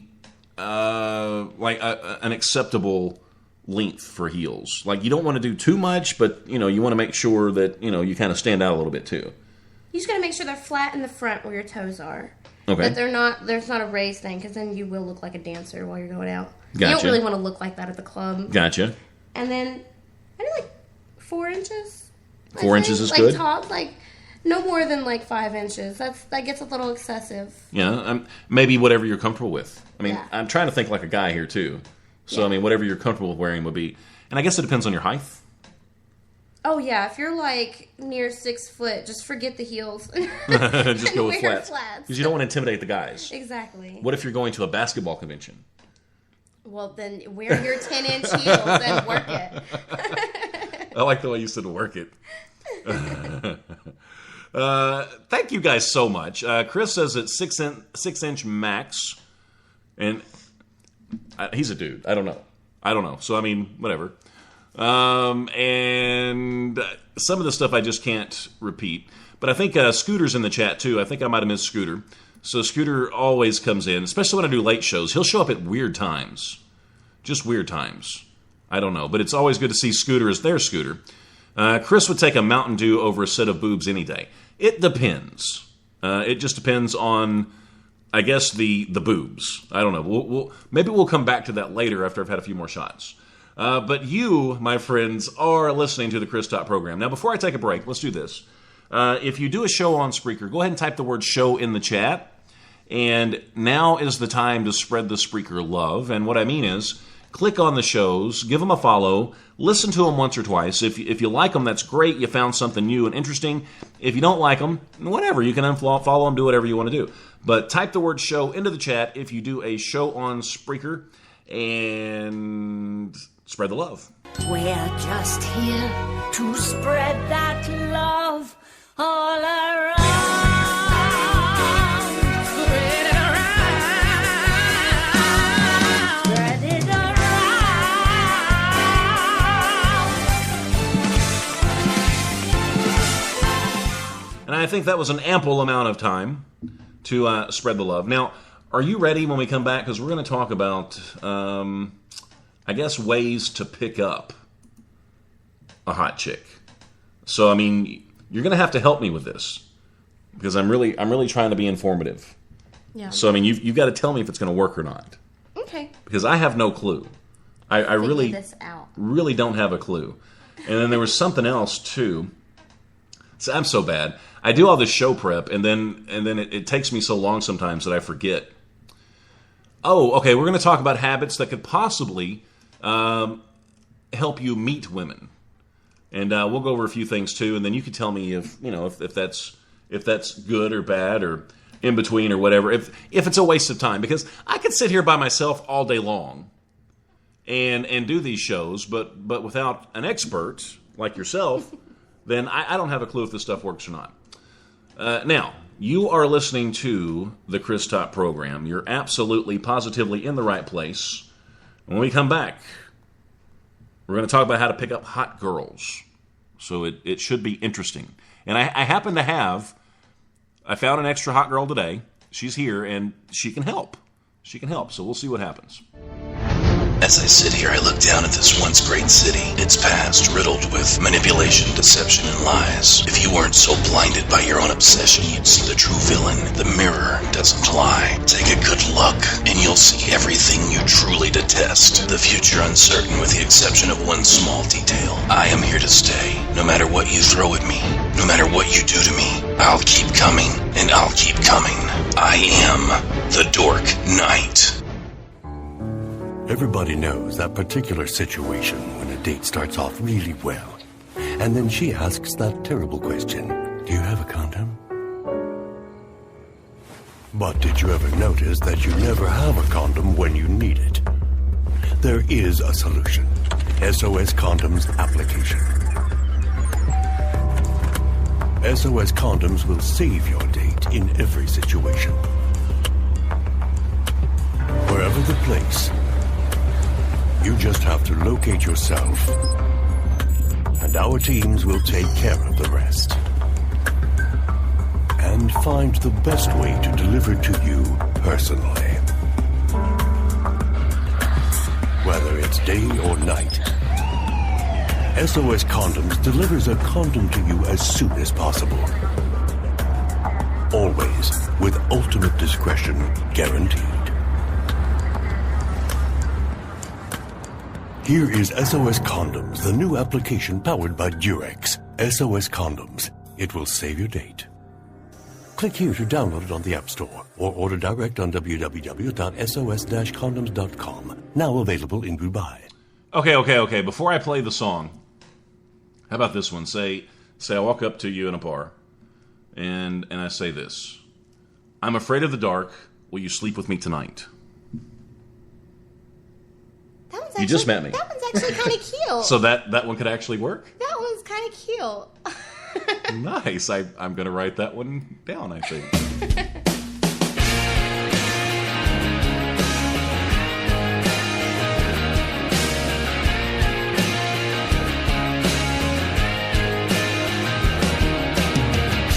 an acceptable length for heels? Like, you don't want to do too much, but you want to make sure that you kind of stand out a little bit too. You just got to make sure they're flat in the front where your toes are. Okay. That there's not a raised thing, because then you will look like a dancer while you're going out. Gotcha. You don't really want to look like that at the club. Gotcha. And then I do like 4 inches. 4 inches is good? Top, no more than 5 inches. That gets a little excessive. Yeah, maybe whatever you're comfortable with. I mean, Yeah. I'm trying to think like a guy here too. So, Yeah. I mean, whatever you're comfortable with wearing would be. And I guess it depends on your height. Oh, yeah. If you're near 6 foot, just forget the heels. Just go with wear flats. Because you don't want to intimidate the guys. Exactly. What if you're going to a basketball convention? Well, then wear your 10-inch heels and work it. I like the way you said work it. Thank you guys so much. Chris says it's 6-inch max. And he's a dude. I don't know. So, I mean, whatever. And some of the stuff I just can't repeat. But I think Scooter's in the chat, too. I think I might have missed Scooter. So Scooter always comes in, especially when I do late shows. He'll show up at weird times. Just weird times. I don't know. But it's always good to see Scooter as their Scooter. Chris would take a Mountain Dew over a set of boobs any day. It depends. It just depends on, I guess, the boobs. I don't know. Maybe we'll come back to that later after I've had a few more shots. But you, my friends, are listening to the Chris Top program. Now, before I take a break, let's do this. If you do a show on Spreaker, go ahead and type the word show in the chat. And now is the time to spread the Spreaker love. And what I mean is, click on the shows, give them a follow, listen to them once or twice. If you like them, that's great. You found something new and interesting. If you don't like them, whatever. You can unfollow them, do whatever you want to do. But type the word show into the chat if you do a show on Spreaker, and spread the love. We're just here to spread that love all around. Spread it around. Spread it around. And I think that was an ample amount of time to spread the love. Now, are you ready when we come back? Because we're going to talk about, I guess, ways to pick up a hot chick. So, I mean, you're going to have to help me with this, because I'm really trying to be informative. Yeah. So, I mean, you've got to tell me if it's going to work or not. Okay. Because I have no clue. I really, this out. really don't have a clue. And then there was something else too. So I'm so bad. I do all this show prep, and then it takes me so long sometimes that I forget. Oh, okay. We're going to talk about habits that could possibly help you meet women, and we'll go over a few things too. And then you can tell me if that's good or bad or in between or whatever. If it's a waste of time, because I could sit here by myself all day long and do these shows, but without an expert like yourself, then I don't have a clue if this stuff works or not. Now, you are listening to the Chris Top program. You're absolutely, positively in the right place. When we come back, we're going to talk about how to pick up hot girls. So it should be interesting. And I happen to I found an extra hot girl today. She's here, and she can help. So we'll see what happens. As I sit here, I look down at this once great city, its past riddled with manipulation, deception, and lies. If you weren't so blinded by your own obsession, you'd see the true villain. The mirror doesn't lie. Take a good look, and you'll see everything you truly detest. The future uncertain with the exception of one small detail. I am here to stay. No matter what you throw at me, no matter what you do to me, I'll keep coming, and I'll keep coming. I am the Dork Knight. Everybody knows that particular situation when a date starts off really well. And then she asks that terrible question, do you have a condom? But did you ever notice that you never have a condom when you need it? There is a solution. SOS Condoms application. SOS Condoms will save your date in every situation. Wherever the place, you just have to locate yourself, and our teams will take care of the rest. And find the best way to deliver to you personally. Whether it's day or night, SOS Condoms delivers a condom to you as soon as possible. Always with ultimate discretion guaranteed. Here is SOS Condoms, the new application powered by Durex. SOS Condoms. It will save your date. Click here to download it on the App Store or order direct on www.sos-condoms.com. Now available in Dubai. Okay. Before I play the song, how about this one? Say I walk up to you in a bar, and I say this. I'm afraid of the dark. Will you sleep with me tonight? You just met me. That one's actually kind of cute. So that one could actually work? That one's kind of cute. Nice. I'm going to write that one down, I think.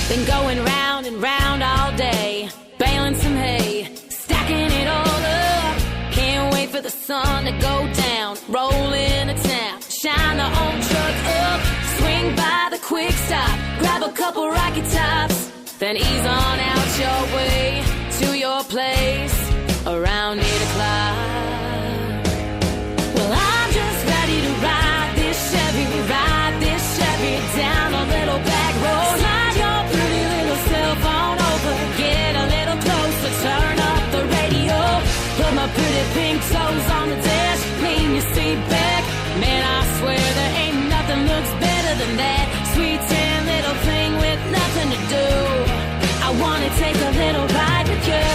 Been going round and round all day, baling some hay, stacking it all up. Can't wait for the sun to go down, roll into town, shine the old truck up, swing by the quick stop, grab a couple rocky tops, then ease on out your way to your place around 8 o'clock. Well, I'm just ready to ride this Chevy down a little back road. Slide your pretty little cell phone over, get a little closer, turn up the radio, put my pretty pink toes on the dash, lean your seat back. Man, I swear there ain't nothing looks better than that sweet tan little thing with nothing to do. I wanna take a little ride with you.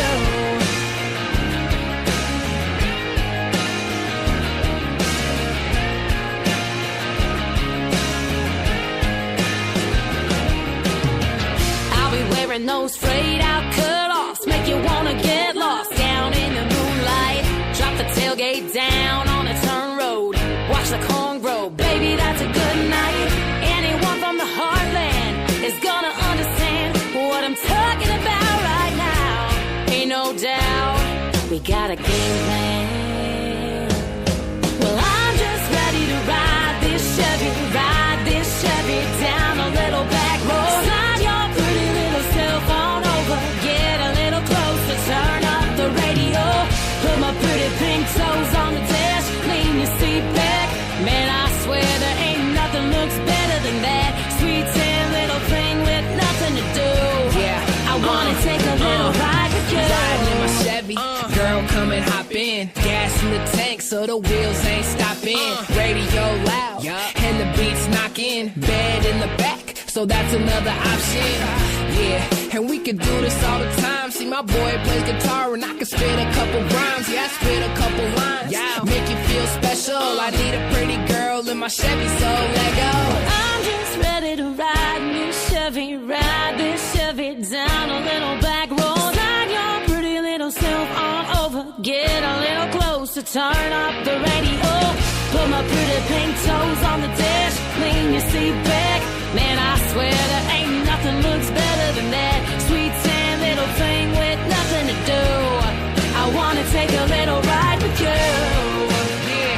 Wearing those frayed out cutoffs make you wanna get lost down in the moonlight. Drop the tailgate down on a turn road, watch the corn grow, baby, that's a good night. Anyone from the heartland is gonna understand what I'm talking about right now. Ain't no doubt we got a game plan. Well, I'm just ready to ride this Chevy down a little back road. Slide your pretty little cell phone over, get a little closer, turn up the radio, put my pretty pink toes on the dash, lean your seat back. Man, I swear there ain't nothing looks better than that sweet tan little thing with nothing to do. Yeah, I wanna take a little ride with you. Riding in my Chevy, girl, come and hop in. Gas in the tank so the wheels ain't stopping. Radio loud, and the beats knocking. Bed in the back, so that's another option. Yeah, and we could do this all the time. See, my boy plays guitar and I can spit a couple rhymes. Yeah, I spit a couple lines. Make you feel special. I need a pretty girl in my Chevy, so let go. I'm just ready to ride this Chevy down a little back road. Slide your pretty little self on over, get a little closer, turn up the radio, put my pretty pink toes on the dash, lean your seat back. Man, I swear there ain't nothing looks better than that sweet tan little thing with nothing to do. I wanna take a little ride with you. Yeah.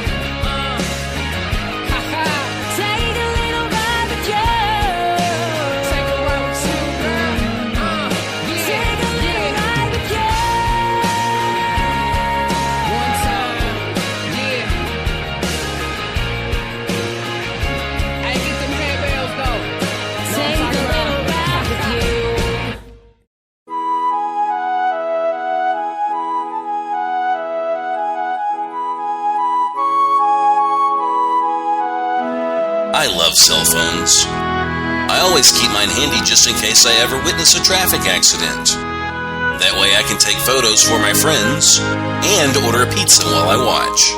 I love cell phones. I always keep mine handy just in case I ever witness a traffic accident. That way I can take photos for my friends and order a pizza while I watch.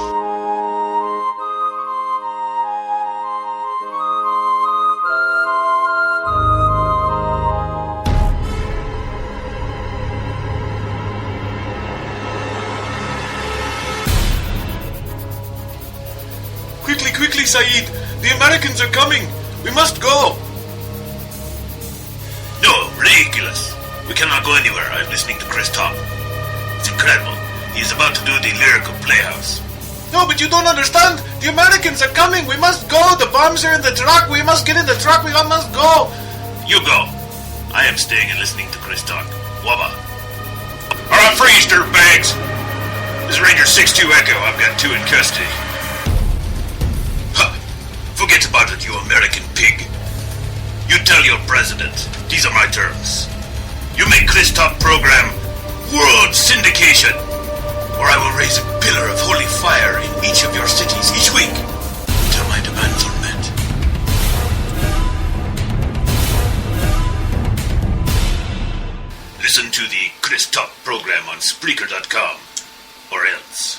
Quickly, Saeed! The Americans are coming! We must go! No, ridiculous. We cannot go anywhere. I'm listening to Chris talk. It's incredible. He is about to do the lyrical playhouse. No, but you don't understand. The Americans are coming. We must go. The bombs are in the truck. We must get in the truck. We must go. You go. I am staying and listening to Chris talk. Wabba. All right, freeze, dirtbags. This is Ranger 6-2 Echo. I've got 2 in custody. Huh. Forget about it, you American pig. You tell your president. These are my terms. You make Chris talk program world syndication, or I will raise a pillar of holy fire in each of your cities each week until my demands are met. Listen to the Chris Talk program on Spreaker.com, or else.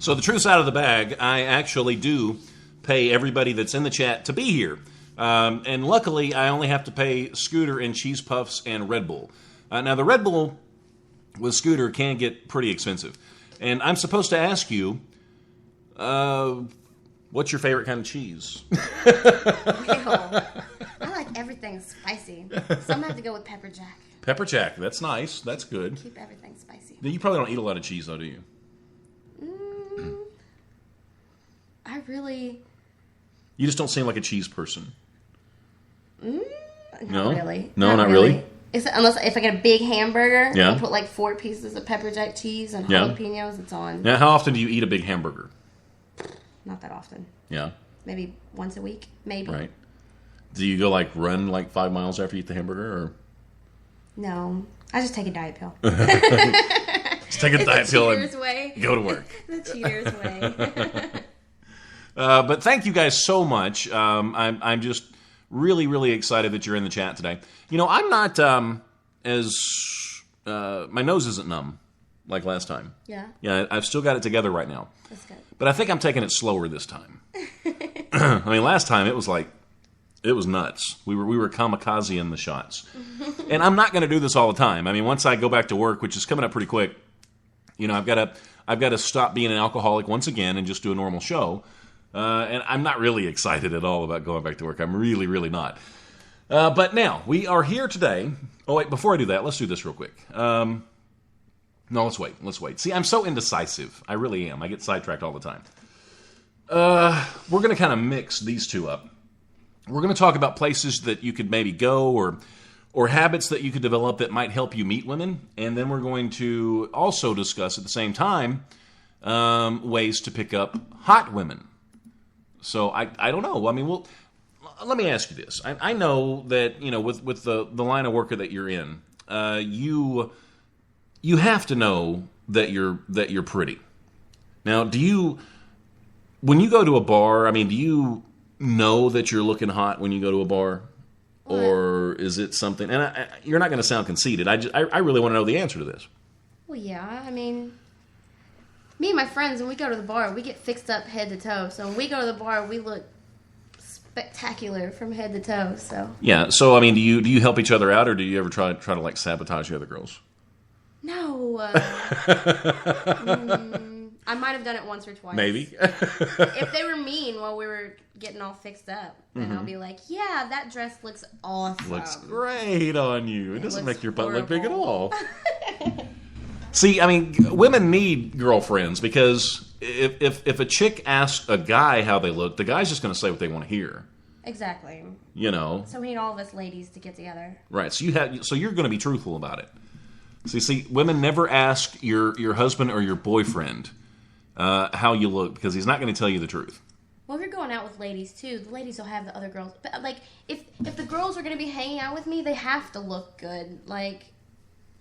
So the truth's out of the bag. I actually do pay everybody that's in the chat to be here. And luckily, I only have to pay Scooter and Cheese Puffs and Red Bull. Now, the Red Bull with Scooter can get pretty expensive. And I'm supposed to ask you, what's your favorite kind of cheese? I like everything spicy. So I'm going to have to go with pepper jack. Pepper jack. That's nice. That's good. Keep everything spicy. You probably don't eat a lot of cheese, though, do you? I really... You just don't seem like a cheese person. Not really. No, not really? Unless if I get a big hamburger Yeah. and put like 4 pieces of pepper jack cheese and jalapenos, it's on. Now, how often do you eat a big hamburger? Not that often. Yeah. Maybe once a week, maybe. Right. Do you go run 5 miles after you eat the hamburger, or? No, I just take a diet pill. Just take a diet pill and go to work. The cheater's way. But thank you guys so much. I'm just really, really excited that you're in the chat today. You know, I'm not my nose isn't numb like last time. Yeah. Yeah, I've still got it together right now. That's good. But I think I'm taking it slower this time. I mean, last time it was nuts. We were kamikaze in the shots. And I'm not going to do this all the time. I mean, once I go back to work, which is coming up pretty quick, you know, I've got to stop being an alcoholic once again and just do a normal show. And I'm not really excited at all about going back to work. I'm really, really not. But now, we are here today. Oh, wait, before I do that, let's do this real quick. No, let's wait. See, I'm so indecisive. I really am. I get sidetracked all the time. We're going to kind of mix these two up. We're going to talk about places that you could maybe go or habits that you could develop that might help you meet women. And then we're going to also discuss at the same time ways to pick up hot women. So I don't know. I mean, let me ask you this. I know that, you know, with the line of work that you're in, you have to know that you're pretty. Now, when you go to a bar, I mean, do you know that you're looking hot when you go to a bar? What? Or is it something, and you're not going to sound conceited. I really want to know the answer to this. Well, yeah, I mean, me and my friends, when we go to the bar, we get fixed up head to toe. So when we go to the bar, we look spectacular from head to toe. So yeah. So I mean, do you help each other out, or do you ever try to like sabotage the other girls? No. I might have done it once or twice. Maybe. If they were mean while we were getting all fixed up, then I'll be like, yeah, that dress looks awesome. Looks great on you. It doesn't make your butt look big at all. Horrible. See, I mean, women need girlfriends because if a chick asks a guy how they look, the guy's just going to say what they want to hear. Exactly. You know. So we need all of us ladies to get together. Right. So you're going to be truthful about it. So you see, women never ask your husband or your boyfriend how you look because he's not going to tell you the truth. Well, if you're going out with ladies too, the ladies will have the other girls. But like, if the girls are going to be hanging out with me, they have to look good. Like,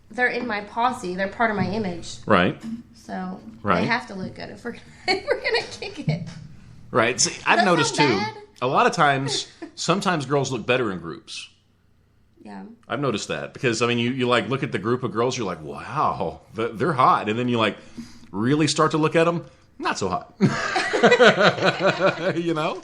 they're in my posse. They're part of my image. Right. So right. They have to look good if we're gonna kick it. Right. See, I've noticed too. A lot of times, sometimes girls look better in groups. Yeah. I've noticed that because I mean, you like look at the group of girls, you're like, wow, they're hot, and then you like really start to look at them, not so hot. You know.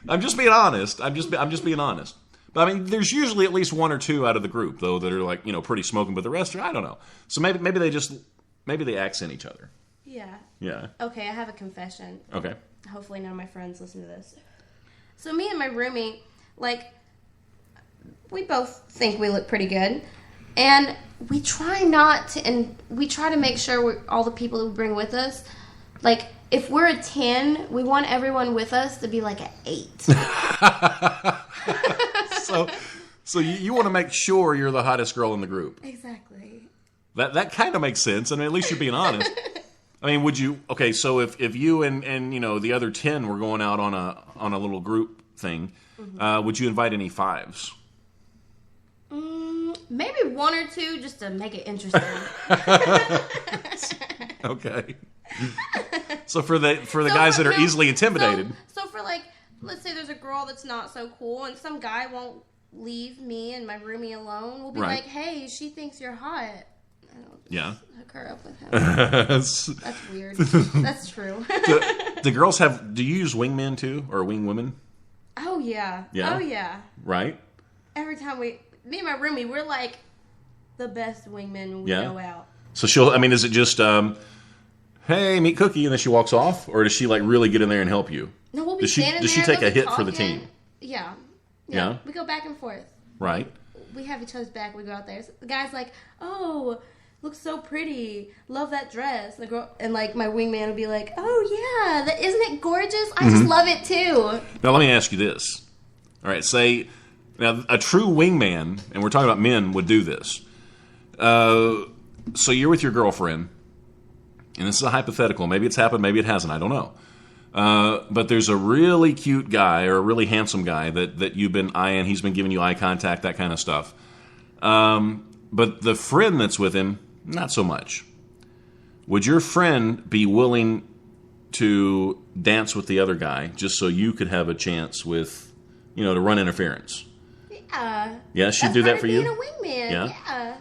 I'm just being honest. I'm just being honest. But I mean, there's usually at least one or two out of the group though that are like pretty smoking, but the rest are I don't know. So maybe they accent each other. Yeah. Yeah. Okay, I have a confession. Okay. Hopefully none of my friends listen to this. So me and my roomie, like, we both think we look pretty good, and we try to make sure all the people who bring with us, like, if we're a 10, we want everyone with us to be like an 8. So you want to make sure you're the hottest girl in the group. Exactly. That kind of makes sense. I mean, at least you're being honest. I mean, would you? Okay, so if you and the other 10 were going out on a little group thing, would you invite any 5s? Maybe 1 or 2 just to make it interesting. Okay. So for the guys that are easily intimidated. So for like, let's say there's a girl that's not so cool, and some guy won't leave me and my roomie alone. We'll be like, hey, she thinks you're hot. Yeah. Hook her up with him. That's weird. That's true. Do girls do you use wingmen too, or wing women? Oh yeah. Yeah. Oh yeah. Right. Every time me and my roomie, we're like the best wingmen when we go out. So is it just, hey, meet Cookie, and then she walks off? Or does she like really get in there and help you? No, we'll be standing there. Does she take a hit talking. for the team? Yeah. Yeah. We go back and forth. Right. We have each other's back. We go out there. So the guy's like, oh, looks so pretty. Love that dress. The girl, and like my wingman would be like, oh yeah, isn't it gorgeous? I just love it too. Now let me ask you this. All right, say now a true wingman, and we're talking about men, would do this. So you're with your girlfriend, and this is a hypothetical. Maybe it's happened, maybe it hasn't. I don't know. But there's a really cute guy or a really handsome guy that you've been eyeing. He's been giving you eye contact, that kind of stuff. But the friend that's with him, not so much. Would your friend be willing to dance with the other guy just so you could have a chance with, to run interference? Yeah. Yeah, she'd do that for you? Being a wingman. Yeah.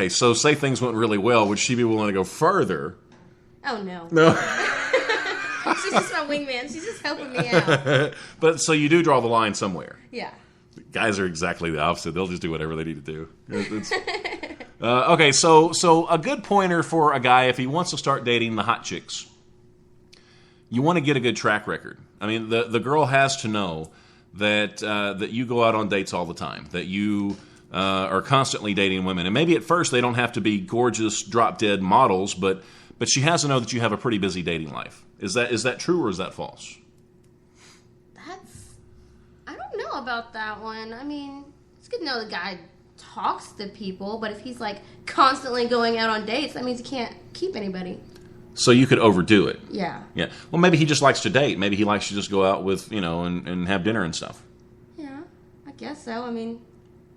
So say things went really well, would she be willing to go further? Oh, no. No. She's just my wingman. She's just helping me out. But so you do draw the line somewhere. Yeah. Guys are exactly the opposite. They'll just do whatever they need to do. Okay, so a good pointer for a guy if he wants to start dating the hot chicks, you want to get a good track record. I mean, the girl has to know that you go out on dates all the time, that you are constantly dating women. And maybe at first they don't have to be gorgeous, drop-dead models, but she has to know that you have a pretty busy dating life. Is that true or is that false? I don't know about that one. I mean, it's good to know the guy talks to people, but if he's like constantly going out on dates, that means he can't keep anybody. So you could overdo it. Yeah. Yeah. Well, maybe he just likes to date. Maybe he likes to just go out with, and have dinner and stuff. Yeah, I guess so. I mean,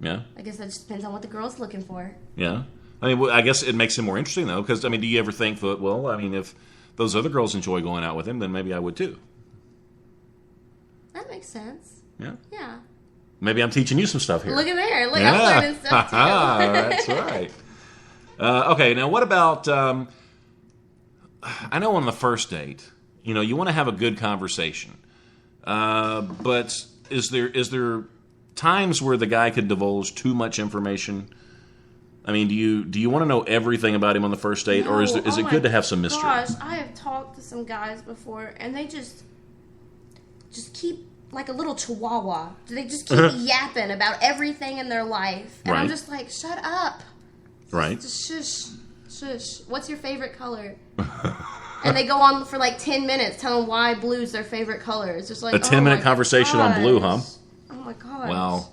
yeah. I guess that just depends on what the girl's looking for. Yeah. I mean, I guess it makes him more interesting, though, because, do you ever think that, well, if those other girls enjoy going out with him, then maybe I would, too. That makes sense. Yeah? Yeah. Maybe I'm teaching you some stuff here. Look at there. Look, I'm learning stuff, too. That's right. Okay, now what about, I know on the first date, you want to have a good conversation. But is there times where the guy could divulge too much information? I mean, do you want to know everything about him on the first date, or is it good to have some mystery? Gosh, I have talked to some guys before, and they just keep like a little chihuahua. They just keep yapping about everything in their life, and I'm just like, shut up. Right. Just shush. What's your favorite color? And they go on for like 10 minutes telling why blue's their favorite color. It's just like a 10-minute conversation on blue, huh? Oh my gosh. Wow.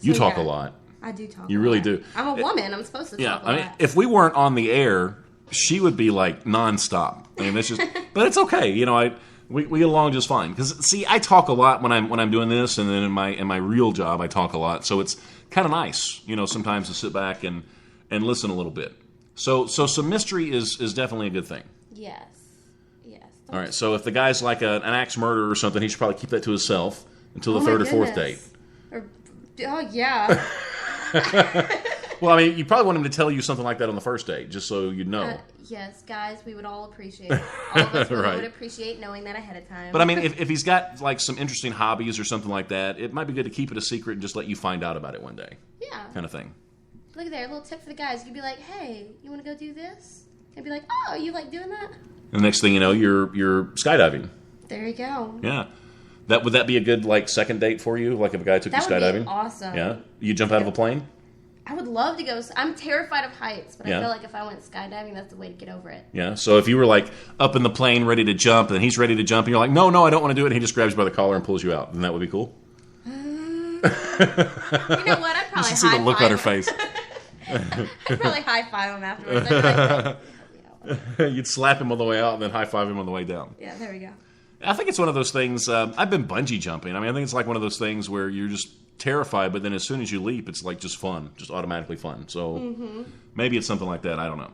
You talk a lot. I do talk. You really do. I'm a woman. I'm supposed to talk a lot. I mean, if we weren't on the air, she would be like nonstop. I mean, that's just. But it's okay. You know, we get along just fine. Because see, I talk a lot when I'm doing this, and then in my real job, I talk a lot. So it's kind of nice, you know, sometimes to sit back and listen a little bit. So some mystery is definitely a good thing. Yes. All right. So if the guy's like an axe murderer or something, he should probably keep that to himself until the third or fourth date. Oh yeah. Well, I mean, you probably want him to tell you something like that on the first date, just so you know. Yes, guys, we would all appreciate it. All of us would appreciate knowing that ahead of time. But I mean, if he's got like some interesting hobbies or something like that, it might be good to keep it a secret and just let you find out about it one day. Yeah. Kind of thing. Look at there, a little tip for the guys. You could be like, hey, you want to go do this? And be like, oh, you like doing that? And the next thing you know, you're skydiving. There you go. Yeah. Would that be a good like second date for you? Like if a guy took you skydiving? That would be awesome. Yeah. You jump out of a plane? I would love to go. I'm terrified of heights, but I feel like if I went skydiving, that's the way to get over it. Yeah. So if you were like up in the plane ready to jump, and he's ready to jump, and you're like, no, I don't want to do it, and he just grabs you by the collar and pulls you out, then that would be cool. You know what? I'd probably see the look on her face. I'd probably high five him afterwards. I'd be like, you'd slap him on the way out and then high five him on the way down. Yeah, there we go. I think it's one of those things. I've been bungee jumping. I mean, I think it's like one of those things where you're just terrified, but then as soon as you leap, it's like just fun, just automatically fun. So maybe it's something like that. I don't know.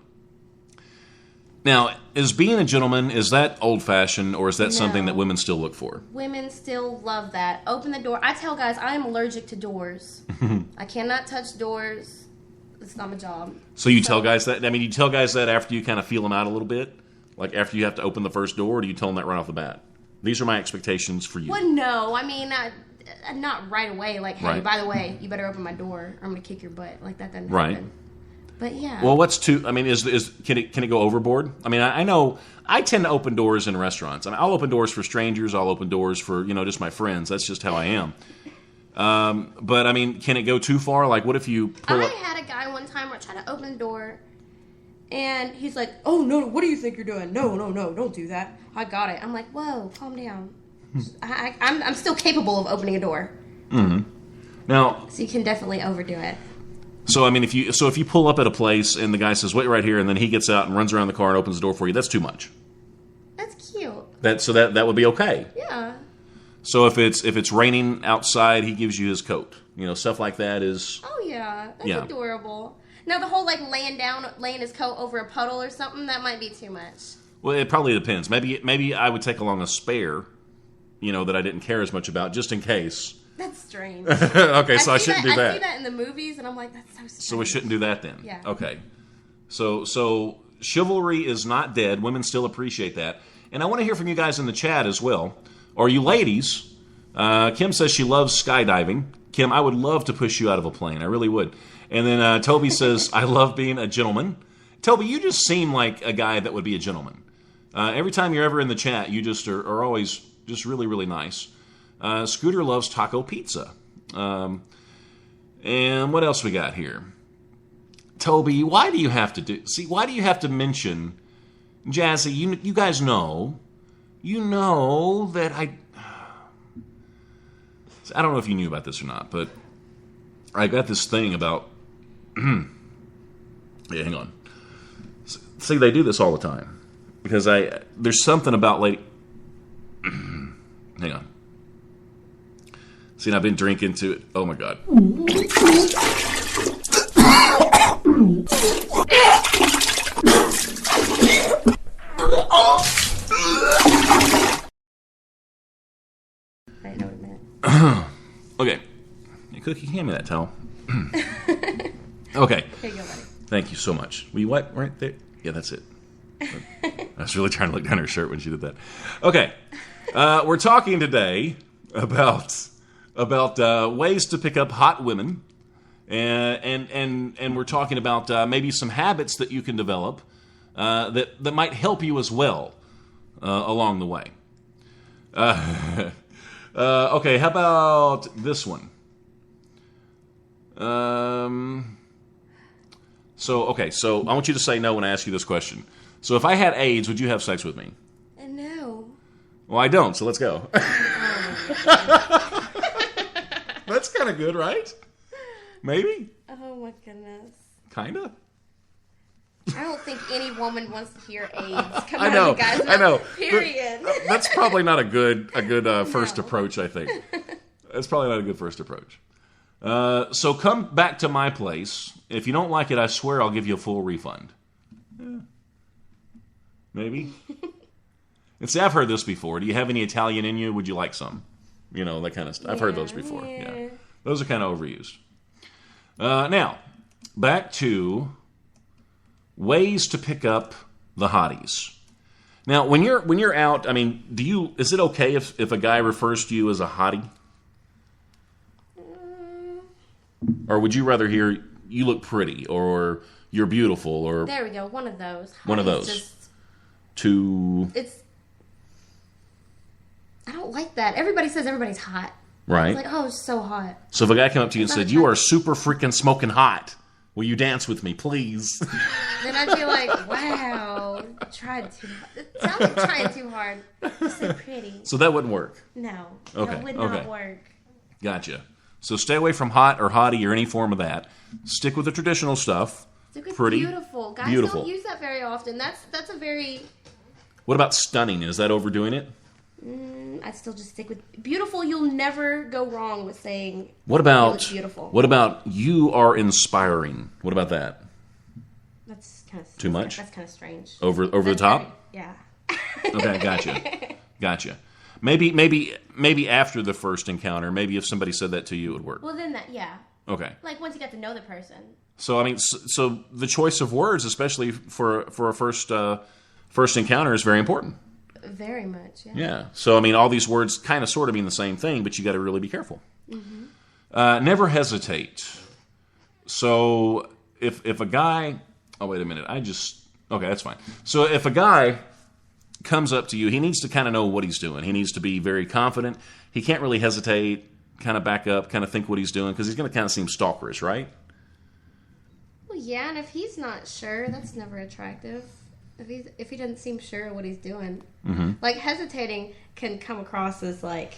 Now, is being a gentleman, is that old-fashioned, or is that something that women still look for? Women still love that. Open the door. I tell guys, I am allergic to doors. I cannot touch doors. It's not my job. So you tell guys that? I mean, you tell guys that after you kind of feel them out a little bit? Like after you have to open the first door, or do you tell them that right off the bat? These are my expectations for you. Well, no. I mean, not right away. Like, hey, by the way, you better open my door, or I'm going to kick your butt. Like, that doesn't happen. But yeah. Well, what's too? I mean, can it go overboard? I mean, I know I tend to open doors in restaurants. I mean, I'll open doors for strangers. I'll open doors for just my friends. That's just how I am. But I mean, can it go too far? Like, what if you pull up? I had a guy one time where I tried to open the door, and he's like, "Oh no, what do you think you're doing? No, don't do that. I got it." I'm like, "Whoa, calm down. I'm still capable of opening a door." Mm-hmm. Now, so you can definitely overdo it. So I mean, if you pull up at a place and the guy says, "Wait right here," and then he gets out and runs around the car and opens the door for you, that's too much. That's cute. That would be okay. Yeah. So if it's raining outside, he gives you his coat. Stuff like that is. Oh yeah, that's adorable. Now the whole like laying his coat over a puddle or something, that might be too much. Well, it probably depends. Maybe I would take along a spare, that I didn't care as much about, just in case. That's strange. Okay, so I shouldn't do that. I see that in the movies, and I'm like, that's so strange. So we shouldn't do that then. Yeah. Okay. So chivalry is not dead. Women still appreciate that. And I want to hear from you guys in the chat as well. Or you ladies. Kim says she loves skydiving. Kim, I would love to push you out of a plane. I really would. And then Toby says, I love being a gentleman. Toby, you just seem like a guy that would be a gentleman. Every time you're ever in the chat, you just are always just really, really nice. Scooter loves taco pizza. And what else we got here? Toby, why do you have to mention Jazzy? You guys know that I don't know if you knew about this or not, but I got this thing about yeah, hang on. See, they do this all the time because there's something about lady. Hang on. See, and I've been drinking to it. Oh my god. I know what it meant. Okay. Hey, Cookie, hand me that towel. Okay. Here you go, buddy. Thank you so much. Will you wipe right there? Yeah, that's it. I was really trying to look down her shirt when she did that. Okay. We're talking today about ways to pick up hot women, and we're talking about maybe some habits that you can develop that might help you as well along the way. Okay, how about this one? So I want you to say no when I ask you this question. So if I had AIDS, would you have sex with me? No. Well, I don't, so let's go. That's kind of good, right? Maybe? Oh my goodness. Kind of. I don't think any woman wants to hear AIDS come out of the guy's mouth. I know. Period. That's probably not a good first approach, I think. That's probably not a good first approach. So come back to my place. If you don't like it, I swear I'll give you a full refund. Yeah. Maybe. And see, I've heard this before. Do you have any Italian in you? Would you like some? You know, that kind of stuff. I've heard those before. Yeah. Those are kind of overused. Now, back to ways to pick up the hotties. Now, when you're out, I mean, is it okay if a guy refers to you as a hottie? Or would you rather hear you look pretty or you're beautiful or there we go, one of those. One of those. I don't like that. Everybody says everybody's hot. Right. It's like, oh, it's so hot. So if a guy came up to you and said, "You are super freaking smoking hot. Will you dance with me, please?" Then I'd be like, wow, tried too hard. It sounds like trying too hard. Just so pretty. So that wouldn't work. No. Okay. That would not work. Gotcha. So stay away from hot or hottie or any form of that. Stick with the traditional stuff. Stick with pretty. Beautiful. Guys don't use that very often. That's a very... What about stunning? Is that overdoing it? I'd still just stick with beautiful. You'll never go wrong with saying what about beautiful. What about you are inspiring? What about that? That's kind of too much. That's kind of strange. Over the top? Yeah. Okay, gotcha. Maybe after the first encounter, maybe if somebody said that to you, it would work. Well, then yeah. Okay. Like once you get to know the person. So I mean, so the choice of words, especially for a first encounter, is very important. Very much, yeah. Yeah. So I mean, all these words kind of sort of mean the same thing, but you got to really be careful. Mm-hmm. Never hesitate. So if a guy, oh wait a minute, okay, that's fine. So if a guy comes up to you, he needs to kind of know what he's doing. He needs to be very confident. He can't really hesitate, kind of back up, kind of think what he's doing, because he's going to kind of seem stalkerish, right? Well, yeah, and if he's not sure, that's never attractive. If he doesn't seem sure of what he's doing. Mm-hmm. Like, hesitating can come across as like,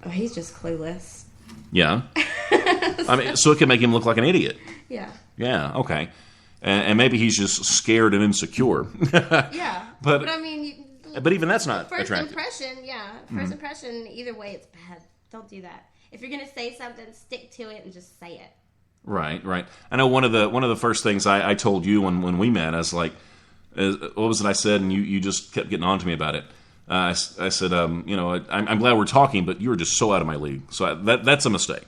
oh, he's just clueless. Yeah. I mean, so it can make him look like an idiot. Yeah. Yeah, okay. And maybe he's just scared and insecure. Yeah. But I mean... But even that's not first attractive. Impression, yeah. First impression, either way, it's bad. Don't do that. If you're going to say something, stick to it and just say it. Right. I know one of the first things I told you when we met, I was like, what was it I said? And you just kept getting on to me about it. I said, I'm glad we're talking, but you were just so out of my league. So that's a mistake.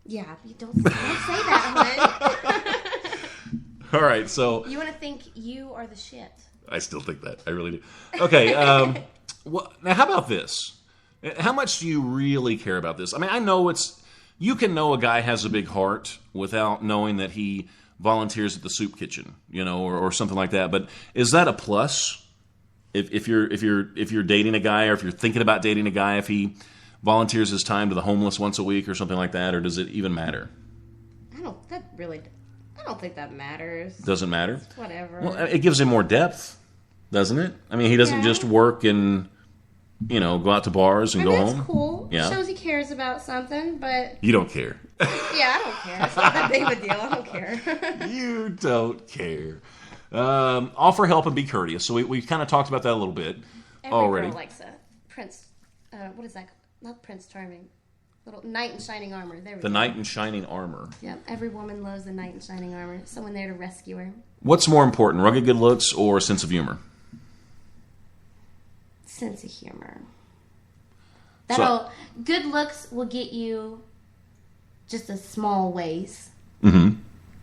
Yeah, you don't say that, hon. All right, so... You want to think you are the shit. I still think that. I really do. Okay, now how about this? How much do you really care about this? I mean, I know you can know a guy has a big heart without knowing that he volunteers at the soup kitchen, or something like that. But is that a plus? If you're dating a guy, or if you're thinking about dating a guy, if he volunteers his time to the homeless once a week or something like that, or does it even matter? I don't think that matters. Doesn't matter? Whatever. Well, it gives him more depth, doesn't it? I mean, he doesn't just work and, go out to bars and go home. That's cool. Yeah. Shows he cares about something, but... You don't care. Yeah, I don't care. It's not that big of a deal. I don't care. You don't care. Offer help and be courteous. So we kind of talked about that a little bit already. Every girl likes a prince... what is that? Not Prince Charming. Little knight in shining armor. There we go. The knight in shining armor. Yeah, every woman loves the knight in shining armor. Someone there to rescue her. What's more important, rugged good looks or sense of humor? Sense of humor. Good looks will get you just a small ways. Mm-hmm.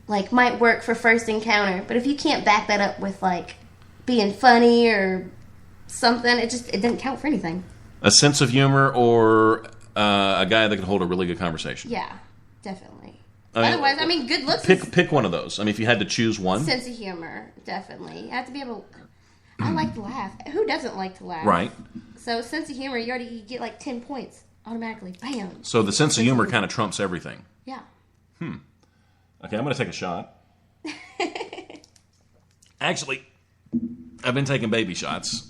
Like, might work for first encounter, but if you can't back that up with, like, being funny or something, it didn't count for anything. A sense of humor or... a guy that can hold a really good conversation. Yeah, definitely. Otherwise, good looks. Pick one of those. I mean, if you had to choose one. Sense of humor, definitely. You have to be able. I like to laugh. Who doesn't like to laugh? Right. So sense of humor, you get like 10 points automatically. Bam. So the sense of humor kind of trumps everything. Yeah. Okay, I'm going to take a shot. Actually, I've been taking baby shots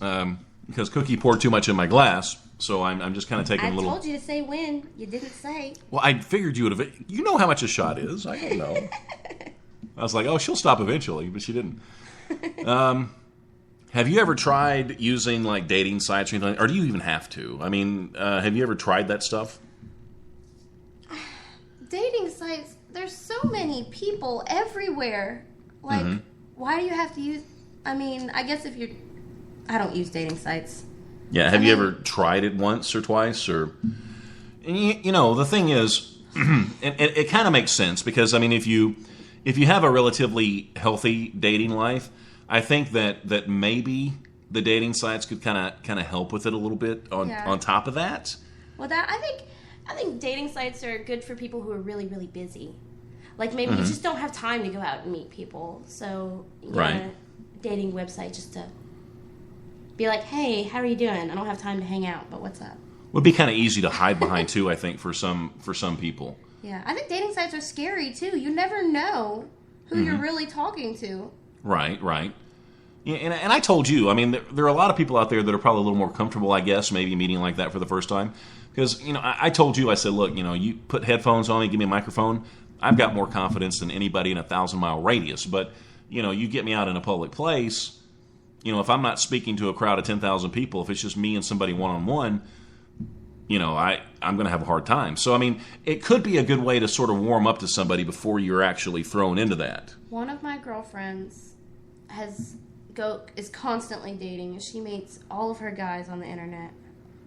because Cookie poured too much in my glass, so I'm just kind of taking a little... I told you to say when. You didn't say. Well, I figured you would have... You know how much a shot is. I don't know. I was like, oh, she'll stop eventually, but she didn't. Have you ever tried using, like, dating sites or anything? Or do you even have to? I mean, have you ever tried that stuff? Dating sites, there's so many people everywhere. Like, why do you have to use... I mean, I guess if you're... I don't use dating sites. Yeah, have you ever tried it once or twice? Or, and you know, the thing is, it kind of makes sense because, I mean, if you have a relatively healthy dating life, I think that maybe the dating sites could kind of help with it a little bit on top of that. Well, I think dating sites are good for people who are really, really busy. Like maybe you just don't have time to go out and meet people, so you got a dating website just to be like, hey, how are you doing? I don't have time to hang out, but what's up? Would be kind of easy to hide behind too, I think, for some people. Yeah, I think dating sites are scary too. You never know who you're really talking to. Right. Yeah, and I told you, I mean, there are a lot of people out there that are probably a little more comfortable, I guess, maybe meeting like that for the first time. Because, you know, I told you, I said, look, you know, you put headphones on me, give me a microphone, I've got more confidence than anybody in a 1,000-mile radius. But, you know, you get me out in a public place, you know, if I'm not speaking to a crowd of 10,000 people, if it's just me and somebody one-on-one, you know, I'm going to have a hard time. So, I mean, it could be a good way to sort of warm up to somebody before you're actually thrown into that. One of my girlfriends is constantly dating, and she meets all of her guys on the internet.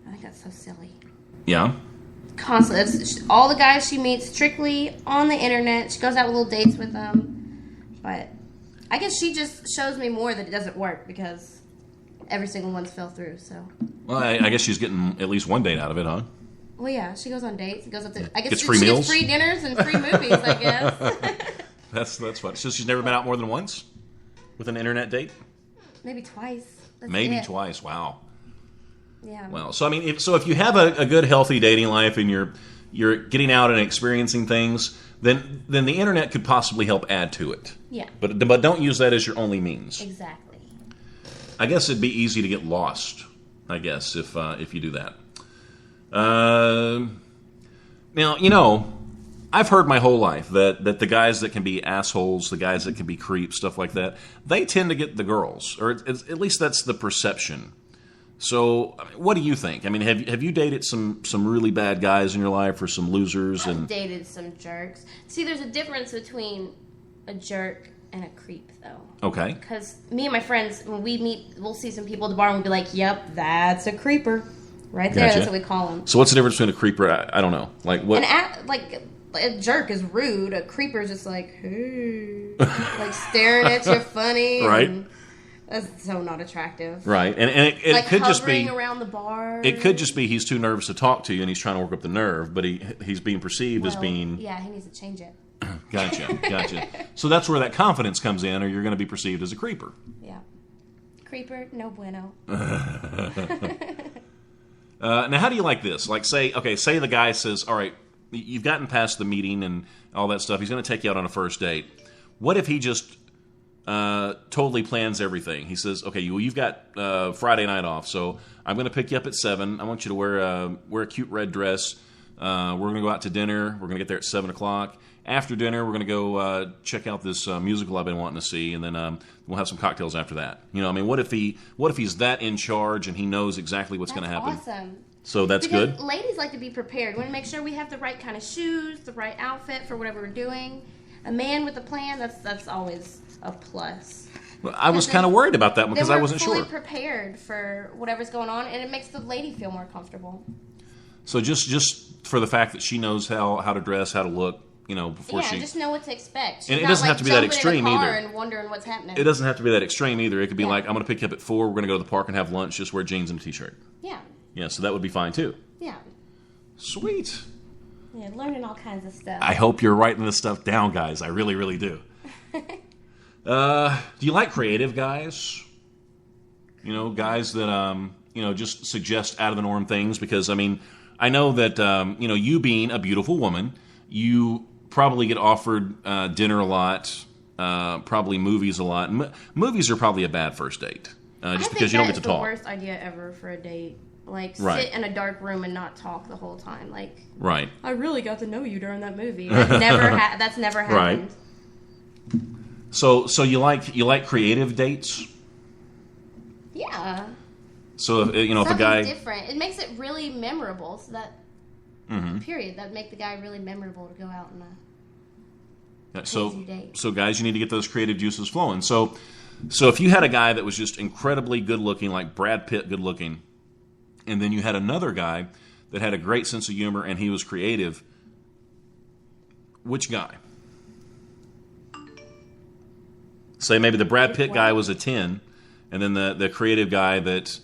I think that's so silly. Yeah? Constantly. All the guys she meets strictly on the internet. She goes out with little dates with them. But I guess she just shows me more that it doesn't work because every single one's fell through, so... Well, I guess she's getting at least one date out of it, huh? Well, yeah, she goes on dates and goes up to... I guess gets she free meals? gets free dinners and free movies, I guess. That's what... So she's never been out more than once with an internet date? Maybe twice. Maybe twice, wow. Yeah. Well, so I mean, if you have a good, healthy dating life and you're getting out and experiencing things, then the internet could possibly help add to it. Yeah. But don't use that as your only means. Exactly. I guess it'd be easy to get lost, I guess, if you do that. Now, you know, I've heard my whole life that the guys that can be assholes, the guys that can be creeps, stuff like that, they tend to get the girls, or at least that's the perception. So, what do you think? I mean, have you dated some really bad guys in your life, or some losers? I've dated some jerks. See, there's a difference between a jerk and a creep, though. Okay. Because me and my friends, when we meet, we'll see some people at the bar and we'll be like, "Yep, that's a creeper, right there." Gotcha. That's what we call them. So, what's the difference between a creeper? I don't know. Like what? A jerk is rude. A creeper is just like, hey, like staring at you funny, right? And that's so not attractive, right? And it like could just be around the bar. It could just be he's too nervous to talk to you, and he's trying to work up the nerve, but he's being perceived as being. Yeah, he needs to change it. Gotcha. So that's where that confidence comes in, or you're going to be perceived as a creeper. Yeah, creeper, no bueno. Now, how do you like this? Like, say the guy says, "All right, you've gotten past the meeting and all that stuff. He's going to take you out on a first date. What if he just totally plans everything? He says, okay, you've got Friday night off, so I'm going to pick you up at 7. I want you to wear a cute red dress. We're going to go out to dinner. We're going to get there at 7 o'clock. After dinner, we're going to go check out this musical I've been wanting to see, and then we'll have some cocktails after that. You know, I mean, what if he's that in charge and he knows exactly what's going to happen? Awesome. So that's because good. Ladies like to be prepared. We want to make sure we have the right kind of shoes, the right outfit for whatever we're doing. A man with a plan, that's always a plus. Well, I was kind of worried about that because I wasn't sure. We're fully prepared for whatever's going on, and it makes the lady feel more comfortable. So just for the fact that she knows how to dress, how to look, you know, before she... just know what to expect. She's and it doesn't have to be that extreme either. And wondering what's happening. It doesn't have to be that extreme either. It could be like, I'm going to pick you up at 4. We're going to go to the park and have lunch. Just wear jeans and a t-shirt. Yeah. Yeah, so that would be fine too. Yeah. Sweet. Yeah, learning all kinds of stuff. I hope you're writing this stuff down, guys. I really, really do. Do you like creative guys? You know, guys that, just suggest out-of-the-norm things? Because, I mean, I know that, you being a beautiful woman, you probably get offered dinner a lot, Probably movies a lot. Movies are probably a bad first date, just because you don't get to talk. That's the worst idea ever for a date. Like, right. sit in a dark room and not talk the whole time. Like, right. I really got to know you during that movie. That's never happened. Right. So you like creative dates? Yeah. So if a guy different, it makes it really memorable. So that period that make the guy really memorable to go out on a crazy date. So guys, you need to get those creative juices flowing. So if you had a guy that was just incredibly good looking, like Brad Pitt good looking, and then you had another guy that had a great sense of humor and he was creative, which guy? Say maybe the Brad Pitt guy was a 10, and then the creative guy that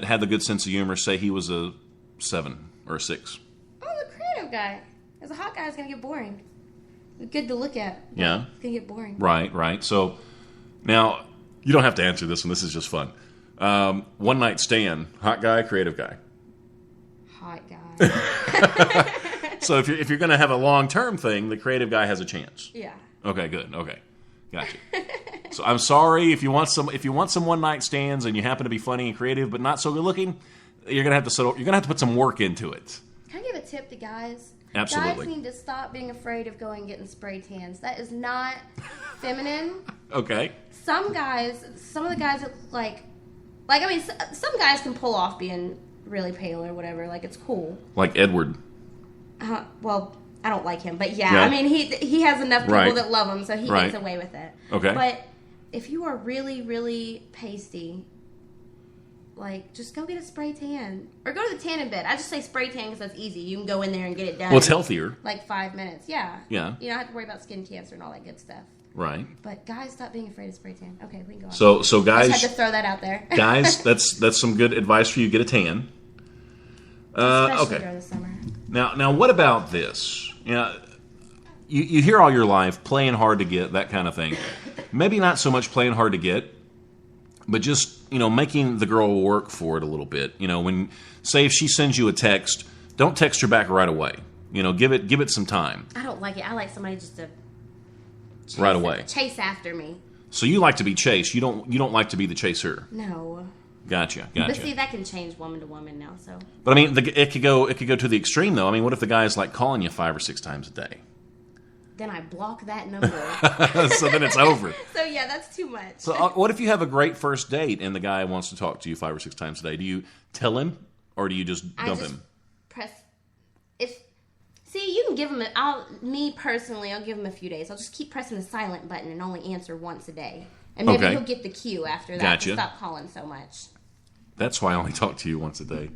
had the good sense of humor, say he was a 7 or a 6. Oh, the creative guy. As a hot guy, it's going to get boring. It's good to look at. Yeah. It's going to get boring. Right. So, now, you don't have to answer this one. This is just fun. One night stand, hot guy, creative guy? Hot guy. So if you're going to have a long-term thing, the creative guy has a chance. Yeah. Okay, good. Okay. Gotcha. So I'm sorry if you want some one night stands and you happen to be funny and creative but not so good looking, you're gonna have to put some work into it. Can I give a tip to guys? Absolutely. Guys need to stop being afraid of going and getting spray tans. That is not feminine. Okay. Some of the guys that some guys can pull off being really pale or whatever. Like, it's cool. Like Edward. Well, I don't like him, but yeah. I mean, he has enough people that love him, so he gets away with it. Okay. But if you are really, really pasty, like, just go get a spray tan. Or go to the tanning bed. I just say spray tan because that's easy. You can go in there and get it done. Well, it's healthier. Like 5 minutes. Yeah. Yeah. You don't have to worry about skin cancer and all that good stuff. Right. But guys, stop being afraid of spray tan. Okay, we can go on. So guys, I just had to throw that out there. Guys, that's some good advice for you. Get a tan. Especially okay. during the summer. Now, what about this? You hear all your life playing hard to get, that kind of thing. Maybe not so much playing hard to get, but just making the girl work for it a little bit. When say if she sends you a text, don't text her back right away. Give it some time. I don't like it. I like somebody just to right away chase after me. So you like to be chased. You don't like to be the chaser. No. Gotcha. But see, that can change woman to woman now. So. But I mean, it could go to the extreme though. I mean, what if the guy's like calling you 5 or 6 times a day? Then I block that number. So then it's over. So yeah, that's too much. So what if you have a great first date and the guy wants to talk to you 5 or 6 times a day? Do you tell him or do you just dump him? You can give him me personally, I'll give him a few days. I'll just keep pressing the silent button and only answer once a day. And maybe he'll get the cue after that. Gotcha. To stop calling so much. That's why I only talk to you once a day.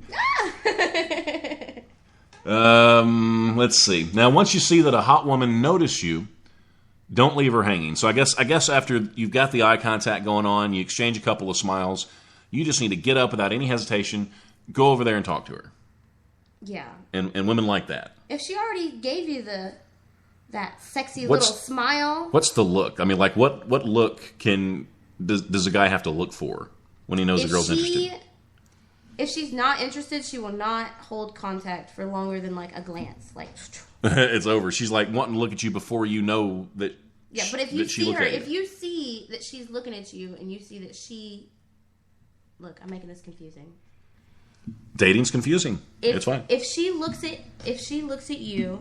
Let's see. Now, once you see that a hot woman notices you, don't leave her hanging. So I guess after you've got the eye contact going on, you exchange a couple of smiles, you just need to get up without any hesitation, go over there and talk to her. Yeah. And women like that. If she already gave you that sexy little smile. What's the look? I mean, like what look does a guy have to look for when he knows the girl's interested? If she's not interested, she will not hold contact for longer than like a glance. Like it's over. She's like wanting to look at you before you know that. Yeah, but if you see that she's looking at you and you see that look, I'm making this confusing. Dating's confusing. It's fine. If she looks at you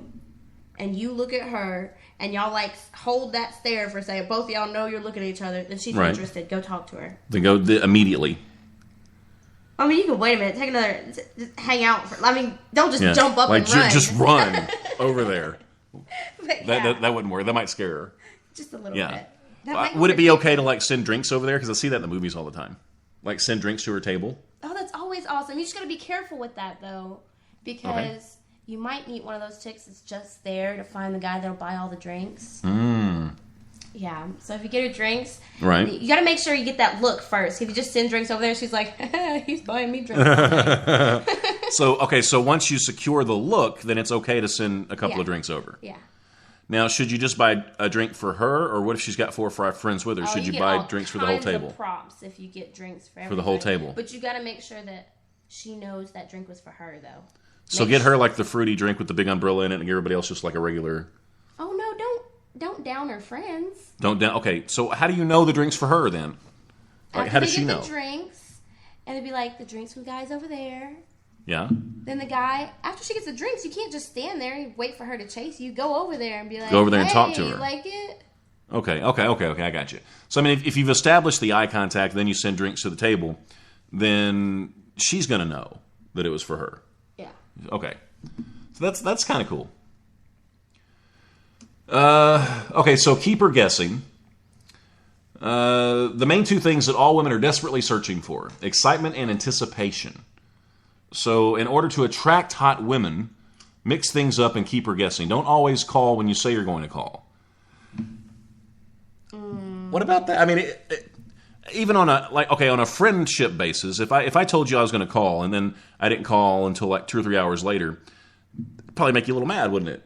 and you look at her and y'all like hold that stare for a second, both of y'all know you're looking at each other, then she's interested. Go talk to her. Then go immediately. I mean, you can wait a minute, take another, just hang out. Don't just jump up and run. Just run over there. Yeah. That wouldn't work. That might scare her. Just a little bit. Would it be okay to like send drinks over there? Because I see that in the movies all the time. Like send drinks to her table. Oh, that's always awesome. You just got to be careful with that though, because you might meet one of those chicks that's just there to find the guy that'll buy all the drinks. Yeah, so if you get her drinks, you got to make sure you get that look first. If you just send drinks over there, she's like, he's buying me drinks. So once you secure the look, then it's okay to send a couple of drinks over. Yeah. Now, should you just buy a drink for her, or what if she's got 4 or 5 friends with her? Should you buy drinks for the whole table? Of props if you get drinks for everybody. For the whole table. But you got to make sure that she knows that drink was for her, though. So get her like the fruity drink with the big umbrella in it, and everybody else just like a regular. Oh no! don't down her friends. Don't down. Okay, so how do you know the drink's for her then? Like, how does she know? The drinks, and they'd be like, the drinks for the guys over there. Yeah. Then the guy, after she gets the drinks, you can't just stand there and wait for her to chase you. Go over there and be like, go over there and hey, talk to her. You like it? Okay, I got you. So, I mean, if you've established the eye contact, then you send drinks to the table, then she's going to know that it was for her. Yeah. Okay. So that's kind of cool. Okay, so keep her guessing. The main two things that all women are desperately searching for: excitement and anticipation. So in order to attract hot women, mix things up and keep her guessing. Don't always call when you say you're going to call. What about that? I mean, even on a friendship basis, if I told you I was going to call and then I didn't call until like 2 or 3 hours later, it'd probably make you a little mad, wouldn't it?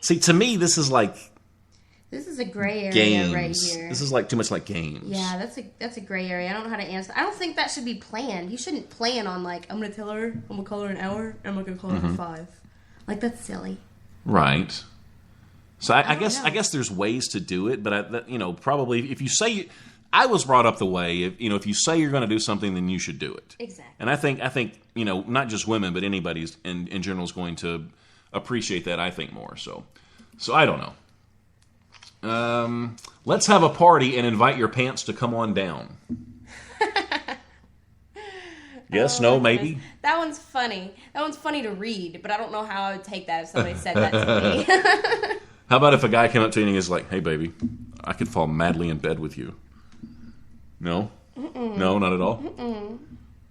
See, to me, this is like a gray area games. Right here. This is like too much like games. Yeah, that's a gray area. I don't know how to answer. I don't think that should be planned. You shouldn't plan on like, I'm going to tell her, I'm going to call her an hour, and I'm going to call her at 5. Like, that's silly. Right. So I guess there's ways to do it, but probably if you say, I was brought up the way, if you say you're going to do something, then you should do it. Exactly. And I think not just women, but anybody in general is going to appreciate that, I think, more. So I don't know. Let's have a party and invite your pants to come on down. Yes, no, maybe. That one's funny. That one's funny to read, but I don't know how I would take that if somebody said that to me. How about if a guy came up to you and he's like, "Hey, baby, I could fall madly in bed with you." No? Mm-mm. No, not at all? Mm-mm.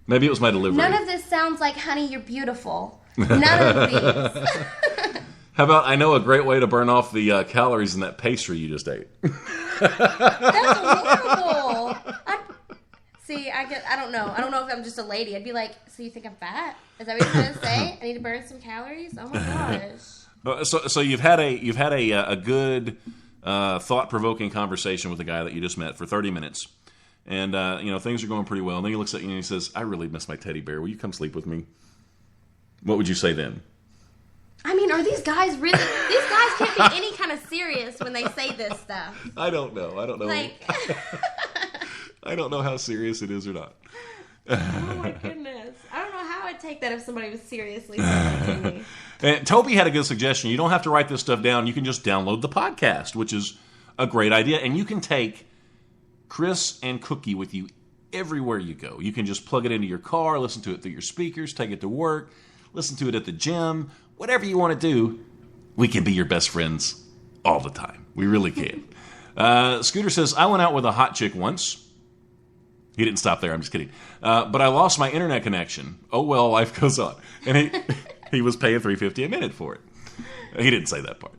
Maybe it was my delivery. None of this sounds like, honey, you're beautiful. None of these. How about, I know a great way to burn off the calories in that pastry you just ate. That's horrible. I don't know. I don't know if I'm just a lady. I'd be like, so you think I'm fat? Is that what you're trying to say? I need to burn some calories? Oh my gosh. So you've had a good thought-provoking conversation with a guy that you just met for 30 minutes, and things are going pretty well. And then he looks at you and he says, "I really miss my teddy bear. Will you come sleep with me?" What would you say then? I mean, are these guys really? These guys can't be any kind of serious when they say this stuff. I don't know. Like, I don't know how serious it is or not. Oh my goodness. I don't know how I'd take that if somebody was seriously saying that to me. And Toby had a good suggestion. You don't have to write this stuff down. You can just download the podcast, which is a great idea. And you can take Chris and Cookie with you everywhere you go. You can just plug it into your car, listen to it through your speakers, take it to work, listen to it at the gym, whatever you want to do. We can be your best friends all the time. We really can. Scooter says, I went out with a hot chick once. He didn't stop there. I'm just kidding. But I lost my internet connection. Oh, well, life goes on. And he was paying $3.50 a minute for it. He didn't say that part.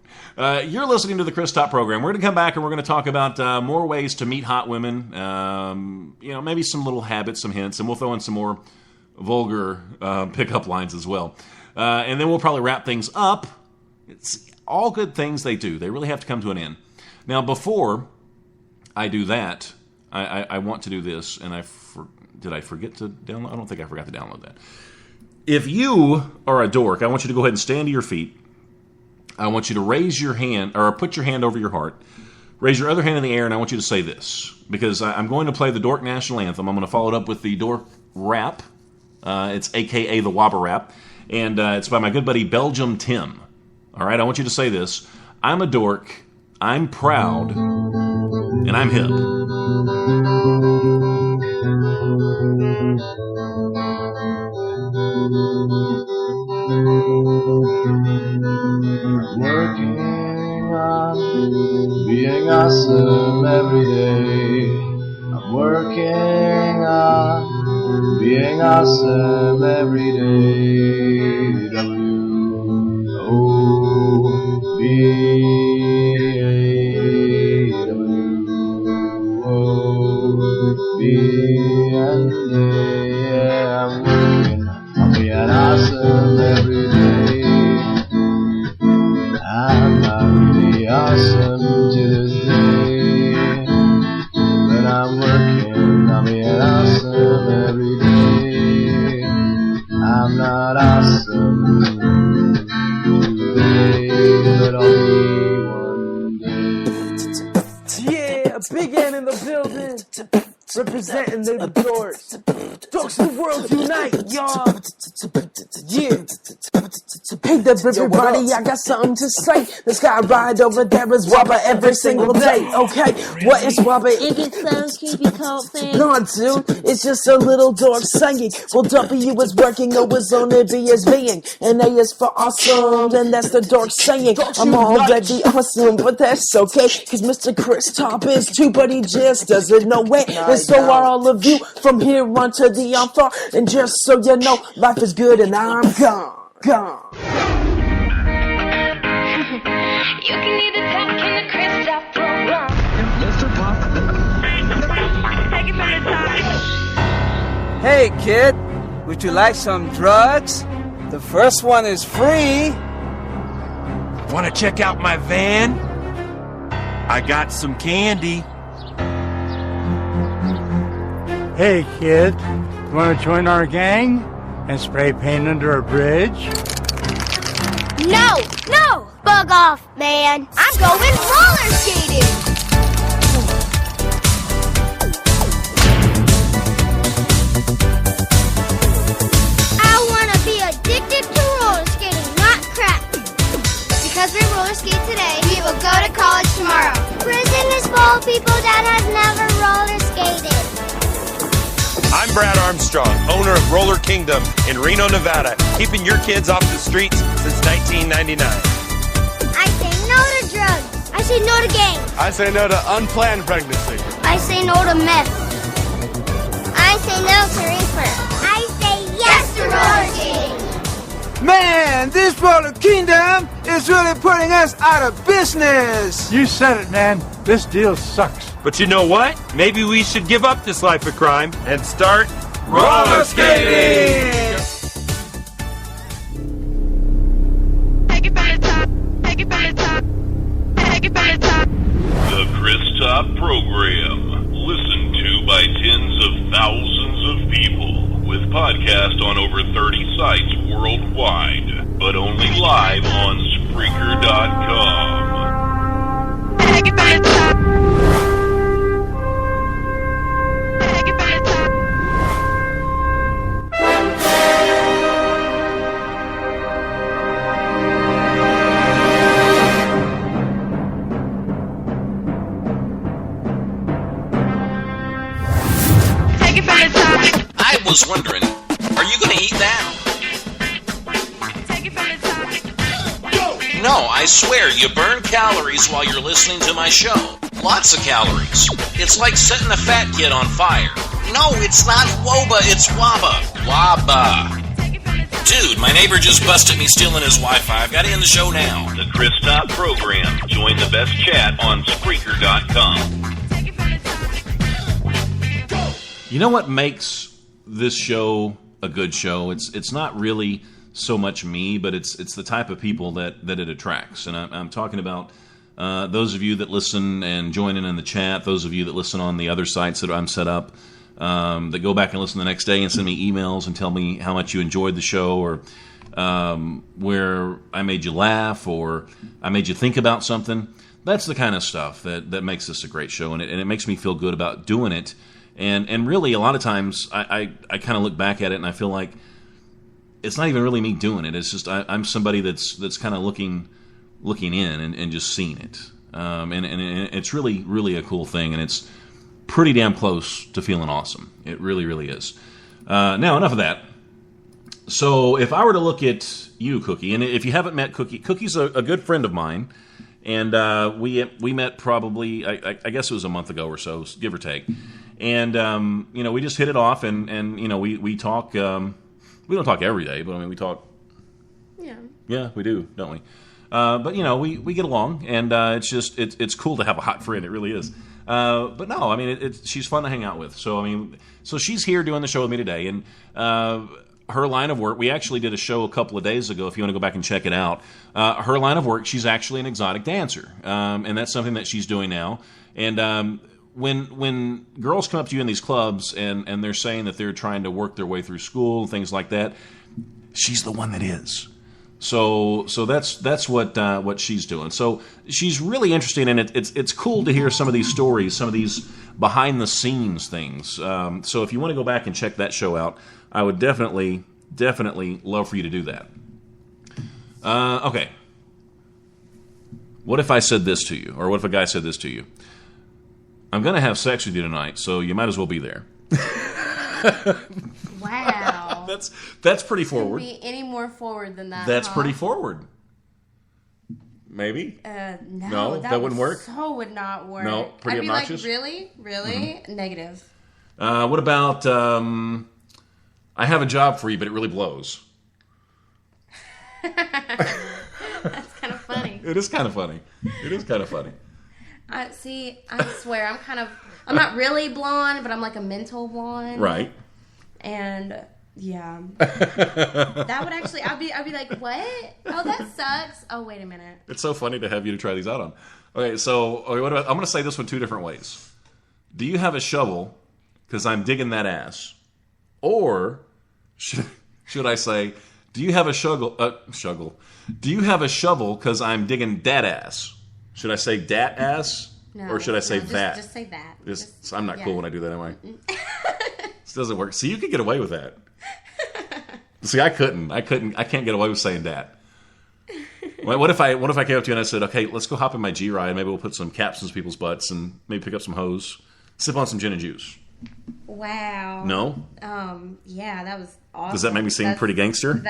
You're listening to the Chris Top program. We're going to come back and we're going to talk about more ways to meet hot women. Maybe some little habits, some hints, and we'll throw in some more vulgar pickup lines as well. And then we'll probably wrap things up. It's all good things they do. They really have to come to an end. Now, before I do that, I want to do this, and did I forget to download? I don't think I forgot to download that. If you are a dork, I want you to go ahead and stand to your feet. I want you to raise your hand, or put your hand over your heart. Raise your other hand in the air, and I want you to say this, because I'm going to play the Dork National Anthem. I'm going to follow it up with the Dork Rap. It's a.k.a. the Wabba Rap, and it's by my good buddy Belgium Tim. All right, I want you to say this. I'm a dork, I'm proud, and I'm hip. Working on being awesome every day. I'm working on being awesome every day. W-O-B-A-W-O-B and yeah, I'm working on being awesome every day. I'm not really awesome to this day, but I'm working on being awesome every day. I'm not awesome today. Big N in the building, representing the dorks. Dorks of the world unite, y'all. Yeah. Hey there, everybody, I got something to say. The sky ride over there is Wubba every single day. Okay, what is Wubba? It gets some creepy cold thing. No, dude, it's just a little dork singing. Well, W is working, O is on it, B is being, and A is for awesome, and that's the dork saying. I'm already awesome, but that's okay, cause Mr. Chris Top is too, but he just doesn't know it. And so are all of you from here on to the far. And just so you know, life is good and I'm gone. You can either talk in the Chris Top program. Mr. Pop. Take it from the top. Hey kid, would you like some drugs? The first one is free. Want to check out my van? I got some candy. Hey kid, want to join our gang and spray paint under a bridge? No! Bug off, man. I'm going roller skating. I want to be addicted to roller skating, not crack. Because we roller skate today, we will go to college tomorrow. Prison is full of people that have never roller skated. I'm Brad Armstrong, owner of Roller Kingdom in Reno, Nevada, keeping your kids off the streets since 1999. I say no to drugs. I say no to gangs. I say no to unplanned pregnancy. I say no to meth. I say no to reefer. I say yes to roller skating. Man, this Roller Kingdom is really putting us out of business. You said it, man. This deal sucks. But you know what? Maybe we should give up this life of crime and start roller skating! Take it from the top. Take it from the top. Take it from the top. The Chris Top program, listened to by tens of thousands of people, with podcasts on over 30 sites worldwide, but only live on Spreaker.com. Take it from the top. I was wondering, are you going to eat that? No, I swear, you burn calories while you're listening to my show. Lots of calories. It's like setting a fat kid on fire. No, it's not WOBA, it's WABA. WABA. Dude, my neighbor just busted me stealing his Wi-Fi. I've got to end the show now. The Chris Top program. Join the best chat on Spreaker.com. You know what makes this show a good show? It's not really so much me, but it's the type of people that it attracts. And I'm talking about those of you that listen and join in the chat, those of you that listen on the other sites that I'm set up, that go back and listen the next day and send me emails and tell me how much you enjoyed the show, or where I made you laugh, or I made you think about something. That's the kind of stuff that makes this a great show, and it makes me feel good about doing it. And really, a lot of times, I kind of look back at it and I feel like it's not even really me doing it. It's just I'm somebody that's kind of looking in and just seeing it. And it's really, really a cool thing, and it's pretty damn close to feeling awesome. It really, really is. Now, enough of that. So if I were to look at you, Cookie, and if you haven't met Cookie, Cookie's a good friend of mine, and we met probably, I guess it was a month ago or so, give or take. And, we just hit it off, and we talk, we don't talk every day, but I mean, we talk. Yeah. Yeah, we do, don't we? But, we get along, and it's cool to have a hot friend. It really is. But no, I mean, she's fun to hang out with. So, so she's here doing the show with me today, and her line of work, we actually did a show a couple of days ago, if you want to go back and check it out. Her line of work, she's actually an exotic dancer, and that's something that she's doing now. And when girls come up to you in these clubs and they're saying that they're trying to work their way through school and things like that, she's the one that is. So that's what she's doing. So she's really interesting, and it's cool to hear some of these stories, some of these behind the scenes things. So if you want to go back and check that show out, I would definitely love for you to do that. Okay. What if I said this to you, or what if a guy said this to you? I'm going to have sex with you tonight, so you might as well be there. Wow. That's pretty forward. Couldn't be any more forward than that. That's pretty forward. Maybe? No, that wouldn't work? So would not work. No, pretty I'd be obnoxious? like, really? Mm-hmm. Negative. What about, I have a job for you, but it really blows. That's kind of funny. It is kind of funny. I swear, I'm not really blonde, but I'm like a mental blonde. Right. And yeah, that would actually, I'd be like, what? Oh, that sucks. Oh, wait a minute. It's so funny to have you to try these out on. Okay, so what about, I'm going to say this one two different ways. Do you have a shovel? Because I'm digging that ass. Or should I say, do you have a shovel? Do you have a shovel? Because I'm digging dat ass. Should I say dat ass? No, or should I say that? Just say that. I'm not cool when I do that, am I? This doesn't work. See, you could get away with that. See, I can't get away with saying that. What if I came up to you and I said, okay, let's go hop in my G-Ride. Maybe we'll put some caps in people's butts and maybe pick up some hose, sip on some gin and juice. Wow. No? Yeah, that was awesome. Does that make me seem pretty gangster?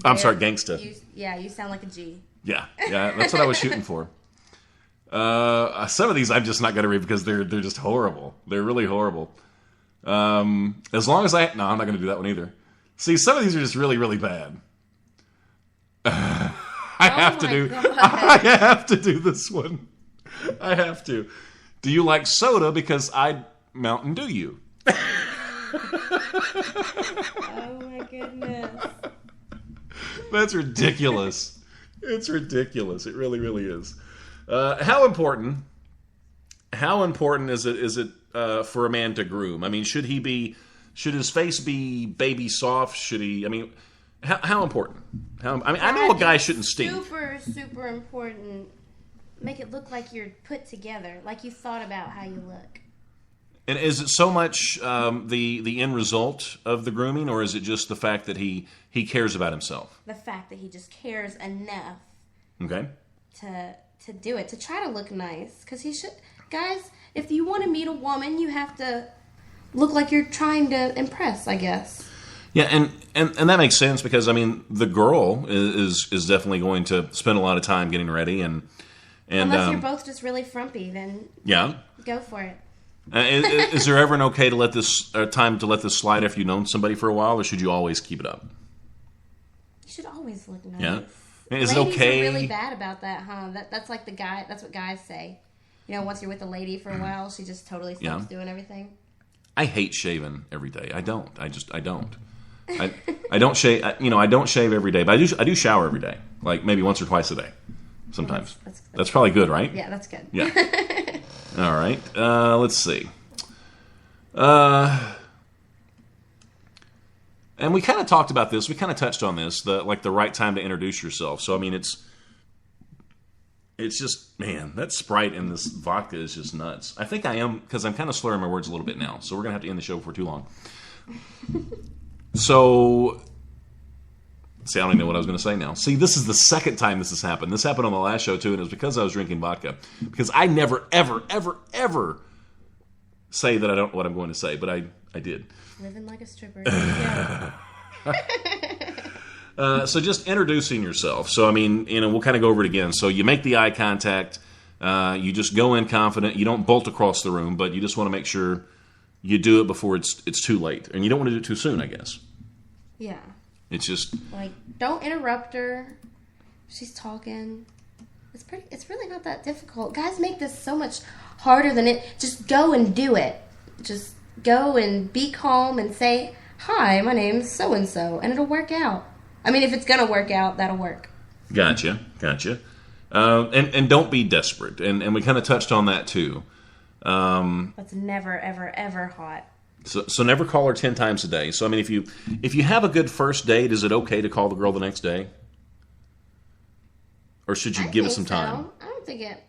I'm sorry, gangsta. You sound like a G. Yeah, that's what I was shooting for. Some of these I'm just not going to read because they're just horrible. They're really horrible. As long as I'm not going to do that one either. See, some of these are just really, really bad. I have to do this one. I have to. Do you like soda? Because I Mountain Dew you. Oh my goodness. That's ridiculous. It's ridiculous. It really, really is. How important is it for a man to groom? I mean, should his face be baby soft? How important? I know a guy shouldn't stink. Super, super important. Make it look like you're put together, like you thought about how you look. And is it so much the end result of the grooming, or is it just the fact that he cares about himself? The fact that he just cares enough. Okay. To do it, to try to look nice, because he should. Guys, if you want to meet a woman, you have to look like you're trying to impress, I guess. Yeah, and that makes sense because I mean the girl is definitely going to spend a lot of time getting ready and unless you're both just really frumpy, then go for it. Is there ever an okay to let this time to let this slide after you've known somebody for a while, or should you always keep it up? You should always look nice. Yeah. Is Ladies it okay? are really bad about that, huh? That's like that's what guys say. You know, once you're with a lady for a while, she just totally stops doing everything. I hate shaving every day. I don't. I don't. I don't shave. I don't shave every day, but I do shower every day, like maybe once or twice a day. Sometimes. That's probably good, right? Yeah, that's good. Yeah. All right. Let's see. And we kind of talked about this. We kind of touched on this, the right time to introduce yourself. So I mean, it's just, man, that Sprite and this vodka is just nuts. I think I am, because I'm kind of slurring my words a little bit now. So we're gonna have to end the show before too long. So, see, I don't even know what I was going to say now. See, this is the second time this has happened. This happened on the last show too, and it was because I was drinking vodka. Because I never, ever, ever, ever say that I don't know what I'm going to say, but I did. Living like a stripper. So just introducing yourself. So, I mean, we'll kind of go over it again. So you make the eye contact. You just go in confident. You don't bolt across the room, but you just want to make sure you do it before it's too late. And you don't want to do it too soon, I guess. Yeah. It's just... like, don't interrupt her. She's talking. It's really not that difficult. Guys make this so much harder than it. Just go and do it. Just go and be calm and say, hi, my name's so-and-so, and it'll work out. I mean, if it's going to work out, that'll work. Gotcha. And don't be desperate. And we kind of touched on that, too. That's never, ever, ever hot. So never call her 10 times a day. So, I mean, if you have a good first date, is it okay to call the girl the next day? Or should you give it some time? I don't think it...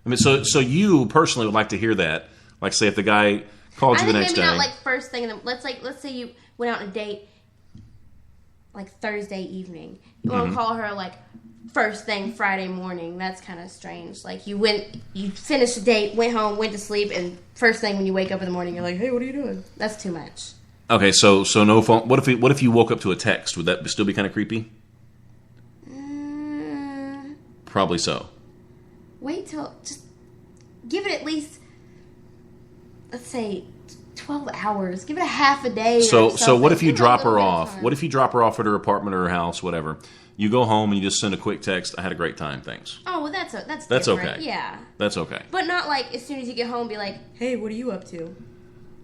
I mean, so you personally would like to hear that. Like, say, if the guy called you the next day. Maybe not like first thing. Let's say you went out on a date like Thursday evening. You want to call her like first thing Friday morning. That's kind of strange. Like you finished the date, went home, went to sleep, and first thing when you wake up in the morning, you're like, hey, what are you doing? That's too much. Okay, so no phone. What if you woke up to a text? Would that still be kind of creepy? Probably so. Wait till just give it at least, let's say, 12 hours. Give it a half a day. So what if you drop her off? What if you drop her off at her apartment or her house, whatever? You go home and you just send a quick text. I had a great time. Thanks. Oh well, that's different. Okay. Yeah. That's okay. But not like as soon as you get home, be like, hey, what are you up to?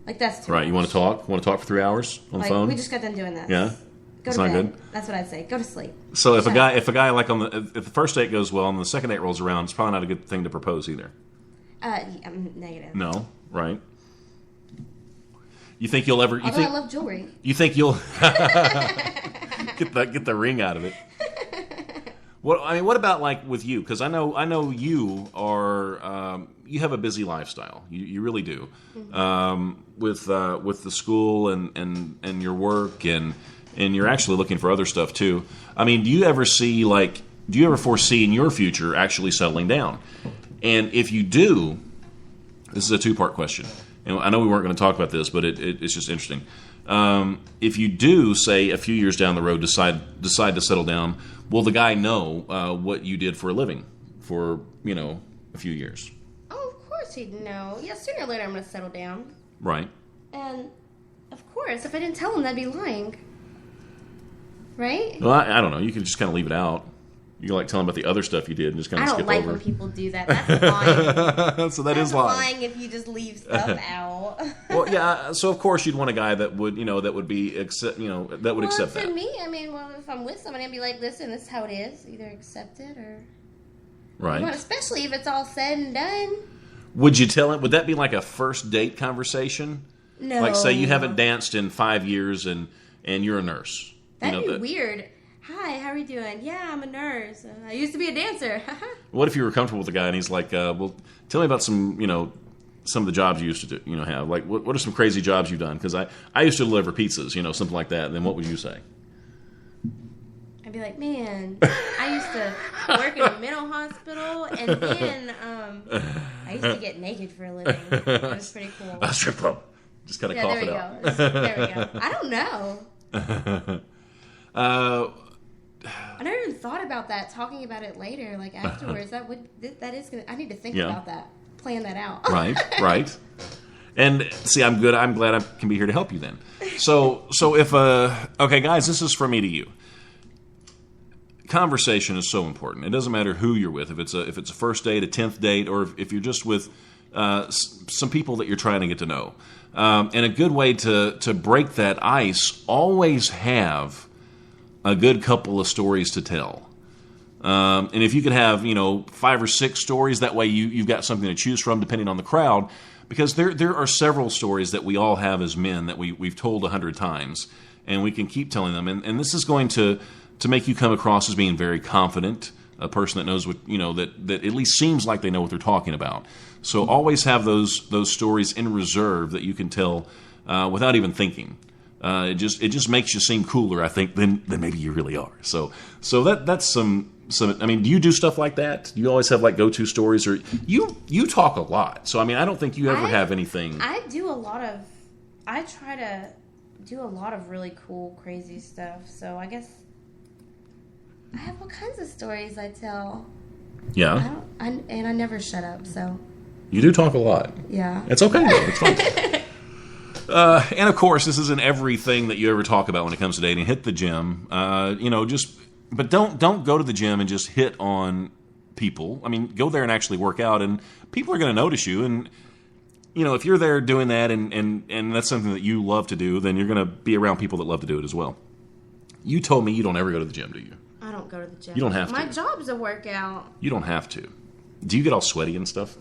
Like that's too right. much. You want to talk? Want to talk for 3 hours on the phone? We just got done doing this. Yeah. Go to bed. Not good. That's what I'd say. Go to sleep. So if a guy like if the first date goes well and the second date rolls around, it's probably not a good thing to propose either. I'm negative. No, right? You think you'll ever? I love jewelry. You think you'll get the ring out of it? What about like with you? Because I know you are you have a busy lifestyle. You really do. With the school and your work and you're actually looking for other stuff too. I mean, do you ever foresee in your future actually settling down? And if you do, this is a 2-part question. And I know we weren't going to talk about this, but it's just interesting. If you do, say, a few years down the road, decide to settle down, will the guy know what you did for a living for, a few years? Oh, of course he'd know. Yeah, sooner or later I'm going to settle down. Right. And, of course, if I didn't tell him, that'd be lying. Right? Well, I don't know. You can just kind of leave it out. You can tell him about the other stuff you did and just kind of skip over. I don't like when people do that. That's lying. So that's lying. Lying if you just leave stuff out. Well, yeah. So of course you'd want a guy that would, that would be accept that. For me, if I'm with somebody, I'd be like, listen, this is how it is. Either accept it or. Right. Especially if it's all said and done. Would you tell him? Would that be like a first date conversation? No. Like, say you haven't danced in 5 years and you're a nurse. That'd be weird. Hi, how are you doing? Yeah, I'm a nurse. I used to be a dancer. What if you were comfortable with the guy and he's like, well, tell me about some of the jobs you used to do, have. Like, what are some crazy jobs you've done? Because I used to deliver pizzas, something like that. Then what would you say? I'd be like, man, I used to work in a mental hospital, and then I used to get naked for a living. It was pretty cool. A strip club. Just kind of cough it out. There we go. I don't know. I never even thought about that. Talking about it later, like afterwards, that is gonna. I need to think about that. Plan that out. Right. And see, I'm good. I'm glad I can be here to help you then. So if okay, guys, this is from me to you. Conversation is so important. It doesn't matter who you're with. If it's a first date, a 10th date, or if you're just with some people that you're trying to get to know. And a good way to break that ice, always have a good couple of stories to tell. And if you could have, 5 or 6 stories, that way you've got something to choose from depending on the crowd. Because there are several stories that we all have as men that we've told 100 times, and we can keep telling them. And this is going to make you come across as being very confident, a person that knows what, that at least seems like they know what they're talking about. So always have those stories in reserve that you can tell without even thinking. It just makes you seem cooler, I think, than maybe you really are. So that's some. I mean, do you do stuff like that? Do you always have go-to stories, or you talk a lot? So I mean, I don't think you ever have anything. I try to do a lot of really cool, crazy stuff. So I guess I have all kinds of stories I tell. Yeah. And I never shut up. So. You do talk a lot. Yeah. It's okay though. It's fine. And of course, this isn't everything that you ever talk about when it comes to dating. Hit the gym, but don't go to the gym and just hit on people. I mean, go there and actually work out, and people are going to notice you. And if you're there doing that, and that's something that you love to do, then you're going to be around people that love to do it as well. You told me you don't ever go to the gym, do you? I don't go to the gym. You don't have to. My job's a workout. You don't have to. Do you get all sweaty and stuff?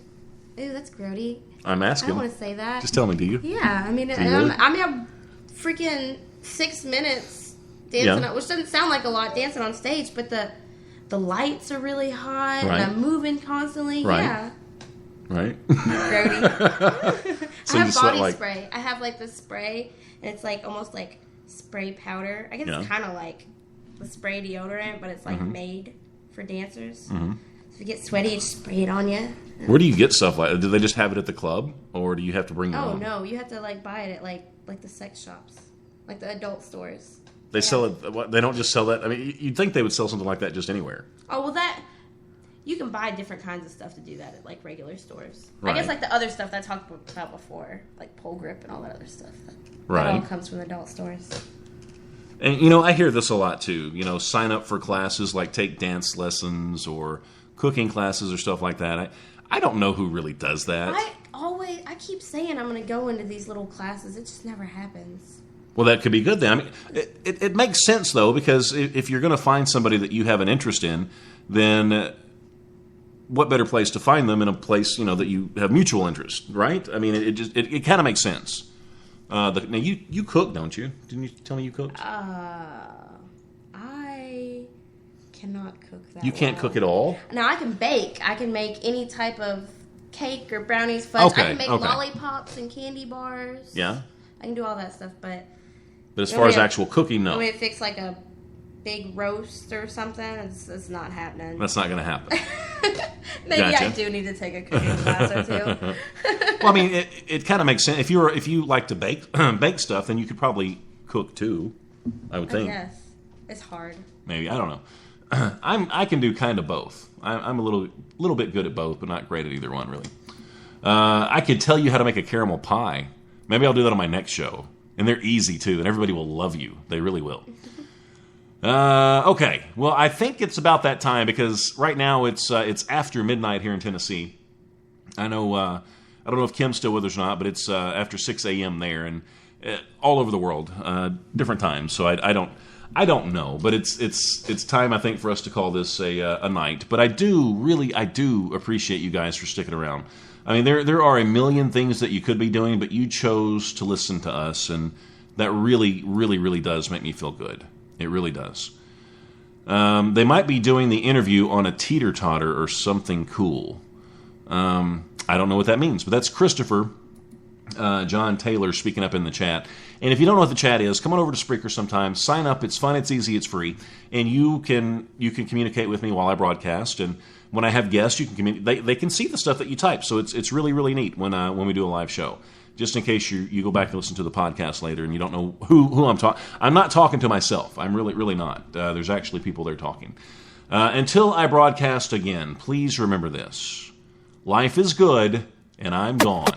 Ew, that's grody. I'm asking. I don't want to say that. Just tell me, do you? Yeah, I mean, really? I'm freaking 6 minutes dancing, which doesn't sound like a lot dancing on stage, but the the lights are really hot, Right. and I'm moving constantly. Right. Yeah. Right? Grody. So I you have sweat body like... spray. I have like this spray, and it's like almost like spray powder. I guess Yeah. it's kind of like the spray deodorant, but it's like Mhm. made for dancers. Mhm. So if you get sweaty, you just spray it on you. Where do you get stuff like that? Do they just have it at the club, or do you have to bring your Oh own? no, you have to like buy it at like the sex shops, like the adult stores. They sell it. What, they don't just sell that. I mean, you'd think they would sell something like that just anywhere. Oh well, that you can buy different kinds of stuff to do that at like regular stores. Right. I guess like the other stuff that I talked about before, like pole grip and all that other stuff. Right. That all comes from adult stores. And, you know, I hear this a lot, too. You know, sign up for classes like take dance lessons or cooking classes or stuff like that. I don't know who really does that. I keep saying I'm going to go into these little classes. It just never happens. Well, that could be good then. I mean, it makes sense, though, because if you're going to find somebody that you have an interest in, then what better place to find them in a place, you know, that you have mutual interest, right? I mean, it kind of makes sense. Now, you cook, don't you? Didn't you tell me you cooked? I cannot cook that You can't well. cook at all? Now, I can bake. I can make any type of cake or brownies, fudge. Okay, I can make okay. lollipops and candy bars. Yeah. I can do all that stuff, but But as far as actual cooking, no. When we fix like a big roast or something, it's not happening. That's not going to happen. Maybe Gotcha. I do need to take a cooking class or two. Well, I mean, it kind of makes sense. If you like to bake bake stuff, then you could probably cook too. I would think. Yes, it's hard. Maybe, I don't know. I can do kind of both. I'm a little bit good at both, but not great at either one really. I could tell you how to make a caramel pie. Maybe I'll do that on my next show. And they're easy too, and everybody will love you. They really will. Okay, well, I think it's about that time because right now it's after midnight here in Tennessee. I know I don't know if Kim's still with us or not, but it's after 6 a.m. there, and all over the world, different times. So I don't know, but it's time I think for us to call this a night. But I do appreciate you guys for sticking around. I mean, there are a million things that you could be doing, but you chose to listen to us, and that really, really, really does make me feel good. It really does. They might be doing the interview on a teeter-totter or something cool. I don't know what that means, but that's Christopher John Taylor speaking up in the chat. And if you don't know what the chat is, come on over to Spreaker sometime. Sign up. It's fun. It's easy. It's free. And you can communicate with me while I broadcast. And when I have guests, you can communicate. They can see the stuff that you type. So it's really, really neat when we do a live show. Just in case you go back and listen to the podcast later and you don't know who I'm talking. I'm not talking to myself. I'm really, really not. There's actually people there talking. Until I broadcast again, please remember this. Life is good, and I'm gone.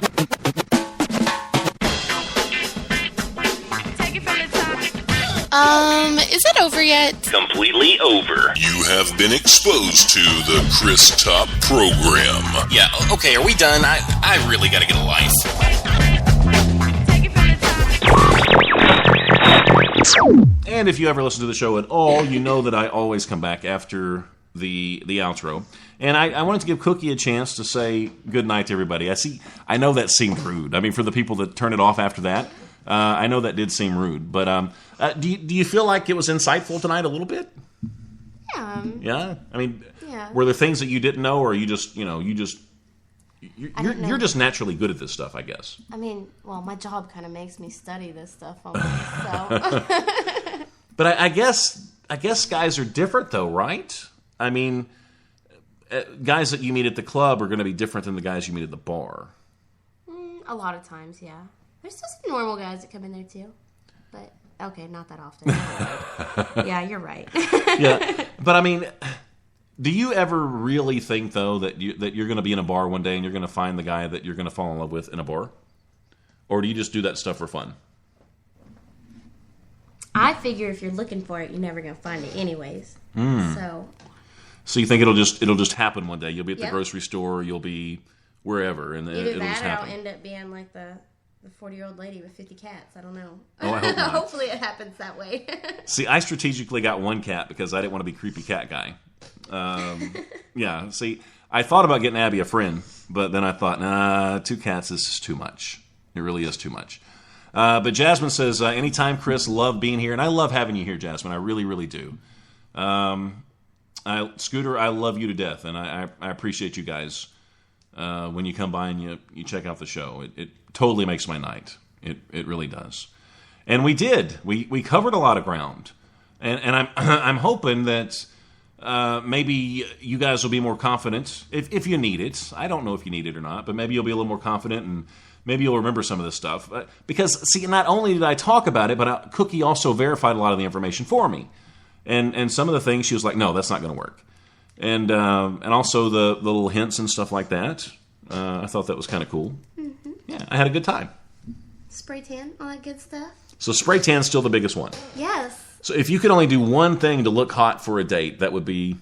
Is it over yet? Completely over. You have been exposed to the Chris Top program. Yeah, okay, are we done? I really gotta get a life. And if you ever listen to the show at all, you know that I always come back after the outro. And I wanted to give Cookie a chance to say good night to everybody. I know that seemed rude. I mean, for the people that turn it off after that, I know that did seem rude. But do you feel like it was insightful tonight a little bit? Yeah. Yeah? I mean, yeah. Were there things that you didn't know, or you're just naturally good at this stuff, I guess? I mean, well, my job kind of makes me study this stuff almost, so. But I guess guys are different, though, right? I mean, guys that you meet at the club are going to be different than the guys you meet at the bar. A lot of times, yeah. There's still some normal guys that come in there, too. But, okay, not that often. Yeah, you're right. Yeah, but I mean, do you ever really think, though, that you're going to be in a bar one day and you're going to find the guy that you're going to fall in love with in a bar? Or do you just do that stuff for fun? I figure if you're looking for it, you're never going to find it anyways. So you think it'll just happen one day? You'll be at the grocery store, you'll be wherever, and either it'll just that or happen. I'll end up being like the 40-year-old lady with 50 cats. I don't know. Oh, I hope not. Hopefully it happens that way. See, I strategically got one cat because I didn't want to be creepy cat guy. Yeah, see, I thought about getting Abby a friend, but then I thought, nah, 2 cats is too much. It really is too much. But Jasmine says, anytime, Chris, love being here. And I love having you here, Jasmine. I really, really do. Scooter, I love you to death, and I appreciate you guys when you come by and you check out the show. It totally makes my night. It really does. And we did. We covered a lot of ground, and I'm hoping that maybe you guys will be more confident if you need it. I don't know if you need it or not, but maybe you'll be a little more confident, and maybe you'll remember some of this stuff. Because see, not only did I talk about it, but Cookie also verified a lot of the information for me. And some of the things she was like, no, that's not going to work. And also the little hints and stuff like that. I thought that was kind of cool. Mm-hmm. Yeah, I had a good time. Spray tan, all that good stuff. So spray tan's still the biggest one. Yes. So if you could only do one thing to look hot for a date, that would be...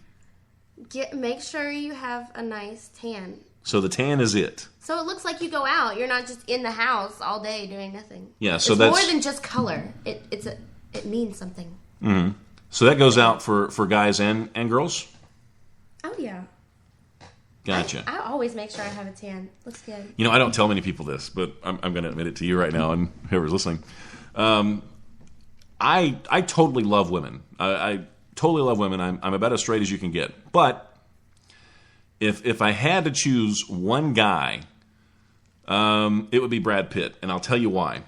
Make sure you have a nice tan. So the tan is it. So it looks like you go out. You're not just in the house all day doing nothing. Yeah, so it's that's... more than just color. It means something. Mm-hmm. So that goes out for guys and girls? Oh, yeah. Gotcha. I always make sure I have a tan. Looks good. You know, I don't tell many people this, but I'm going to admit it to you right now and whoever's listening. I totally love women. I totally love women. I'm about as straight as you can get. But if I had to choose one guy, it would be Brad Pitt. And I'll tell you why.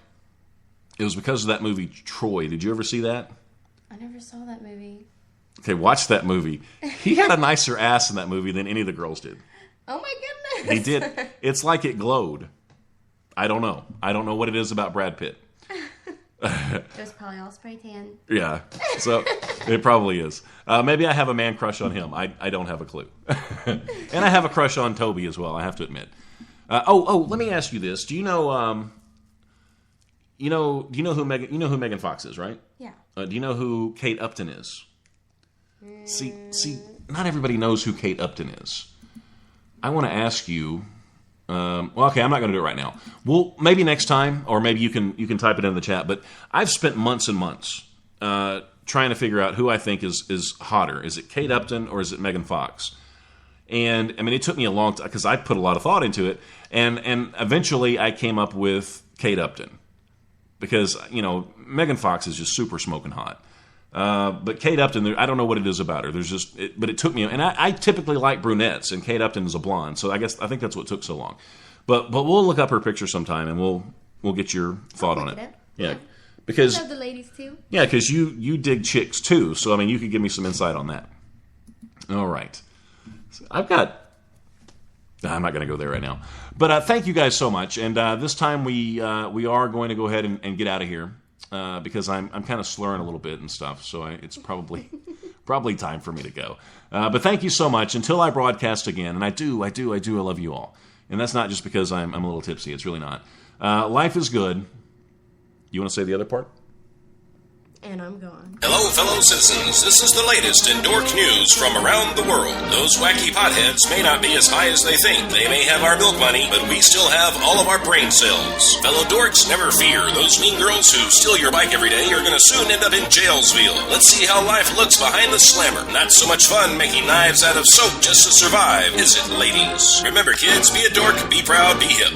It was because of that movie, Troy. Did you ever see that? I never saw that movie. Okay, watch that movie. He had a nicer ass in that movie than any of the girls did. Oh my goodness. He did. It's like it glowed. I don't know. I don't know what it is about Brad Pitt. It was probably all spray tan. Yeah, so it probably is. Maybe I have a man crush on him. I don't have a clue. And I have a crush on Toby as well, I have to admit. Let me ask you this. Do you know who Megan Fox is, right? Yeah. Do you know who Kate Upton is? See, not everybody knows who Kate Upton is. I want to ask you. Okay, I'm not going to do it right now. Well, maybe next time, or maybe you can type it in the chat. But I've spent months and months trying to figure out who I think is hotter. Is it Kate Upton or is it Megan Fox? And I mean, it took me a long time because I put a lot of thought into it, and eventually I came up with Kate Upton because Megan Fox is just super smoking hot. But Kate Upton, I don't know what it is about her. But it took me, and I typically like brunettes, and Kate Upton is a blonde, so I think that's what took so long. But we'll look up her picture sometime, and we'll get your thought on it. Yeah, because I love the ladies too. Yeah, because you dig chicks too, so I mean you could give me some insight on that. All right, I'm not going to go there right now, but thank you guys so much, and this time we are going to go ahead and get out of here. Because I'm kind of slurring a little bit and stuff, so it's probably time for me to go. But thank you so much. Until I broadcast again, and I love you all. And that's not just because I'm a little tipsy. It's really not. Life is good. You want to say the other part? And I'm gone. Hello, fellow citizens. This is the latest in dork news from around the world. Those wacky potheads may not be as high as they think. They may have our milk money, but we still have all of our brain cells. Fellow dorks, never fear. Those mean girls who steal your bike every day are going to soon end up in Jailsville. Let's see how life looks behind the slammer. Not so much fun making knives out of soap just to survive, is it, ladies? Remember, kids, be a dork, be proud, be hip.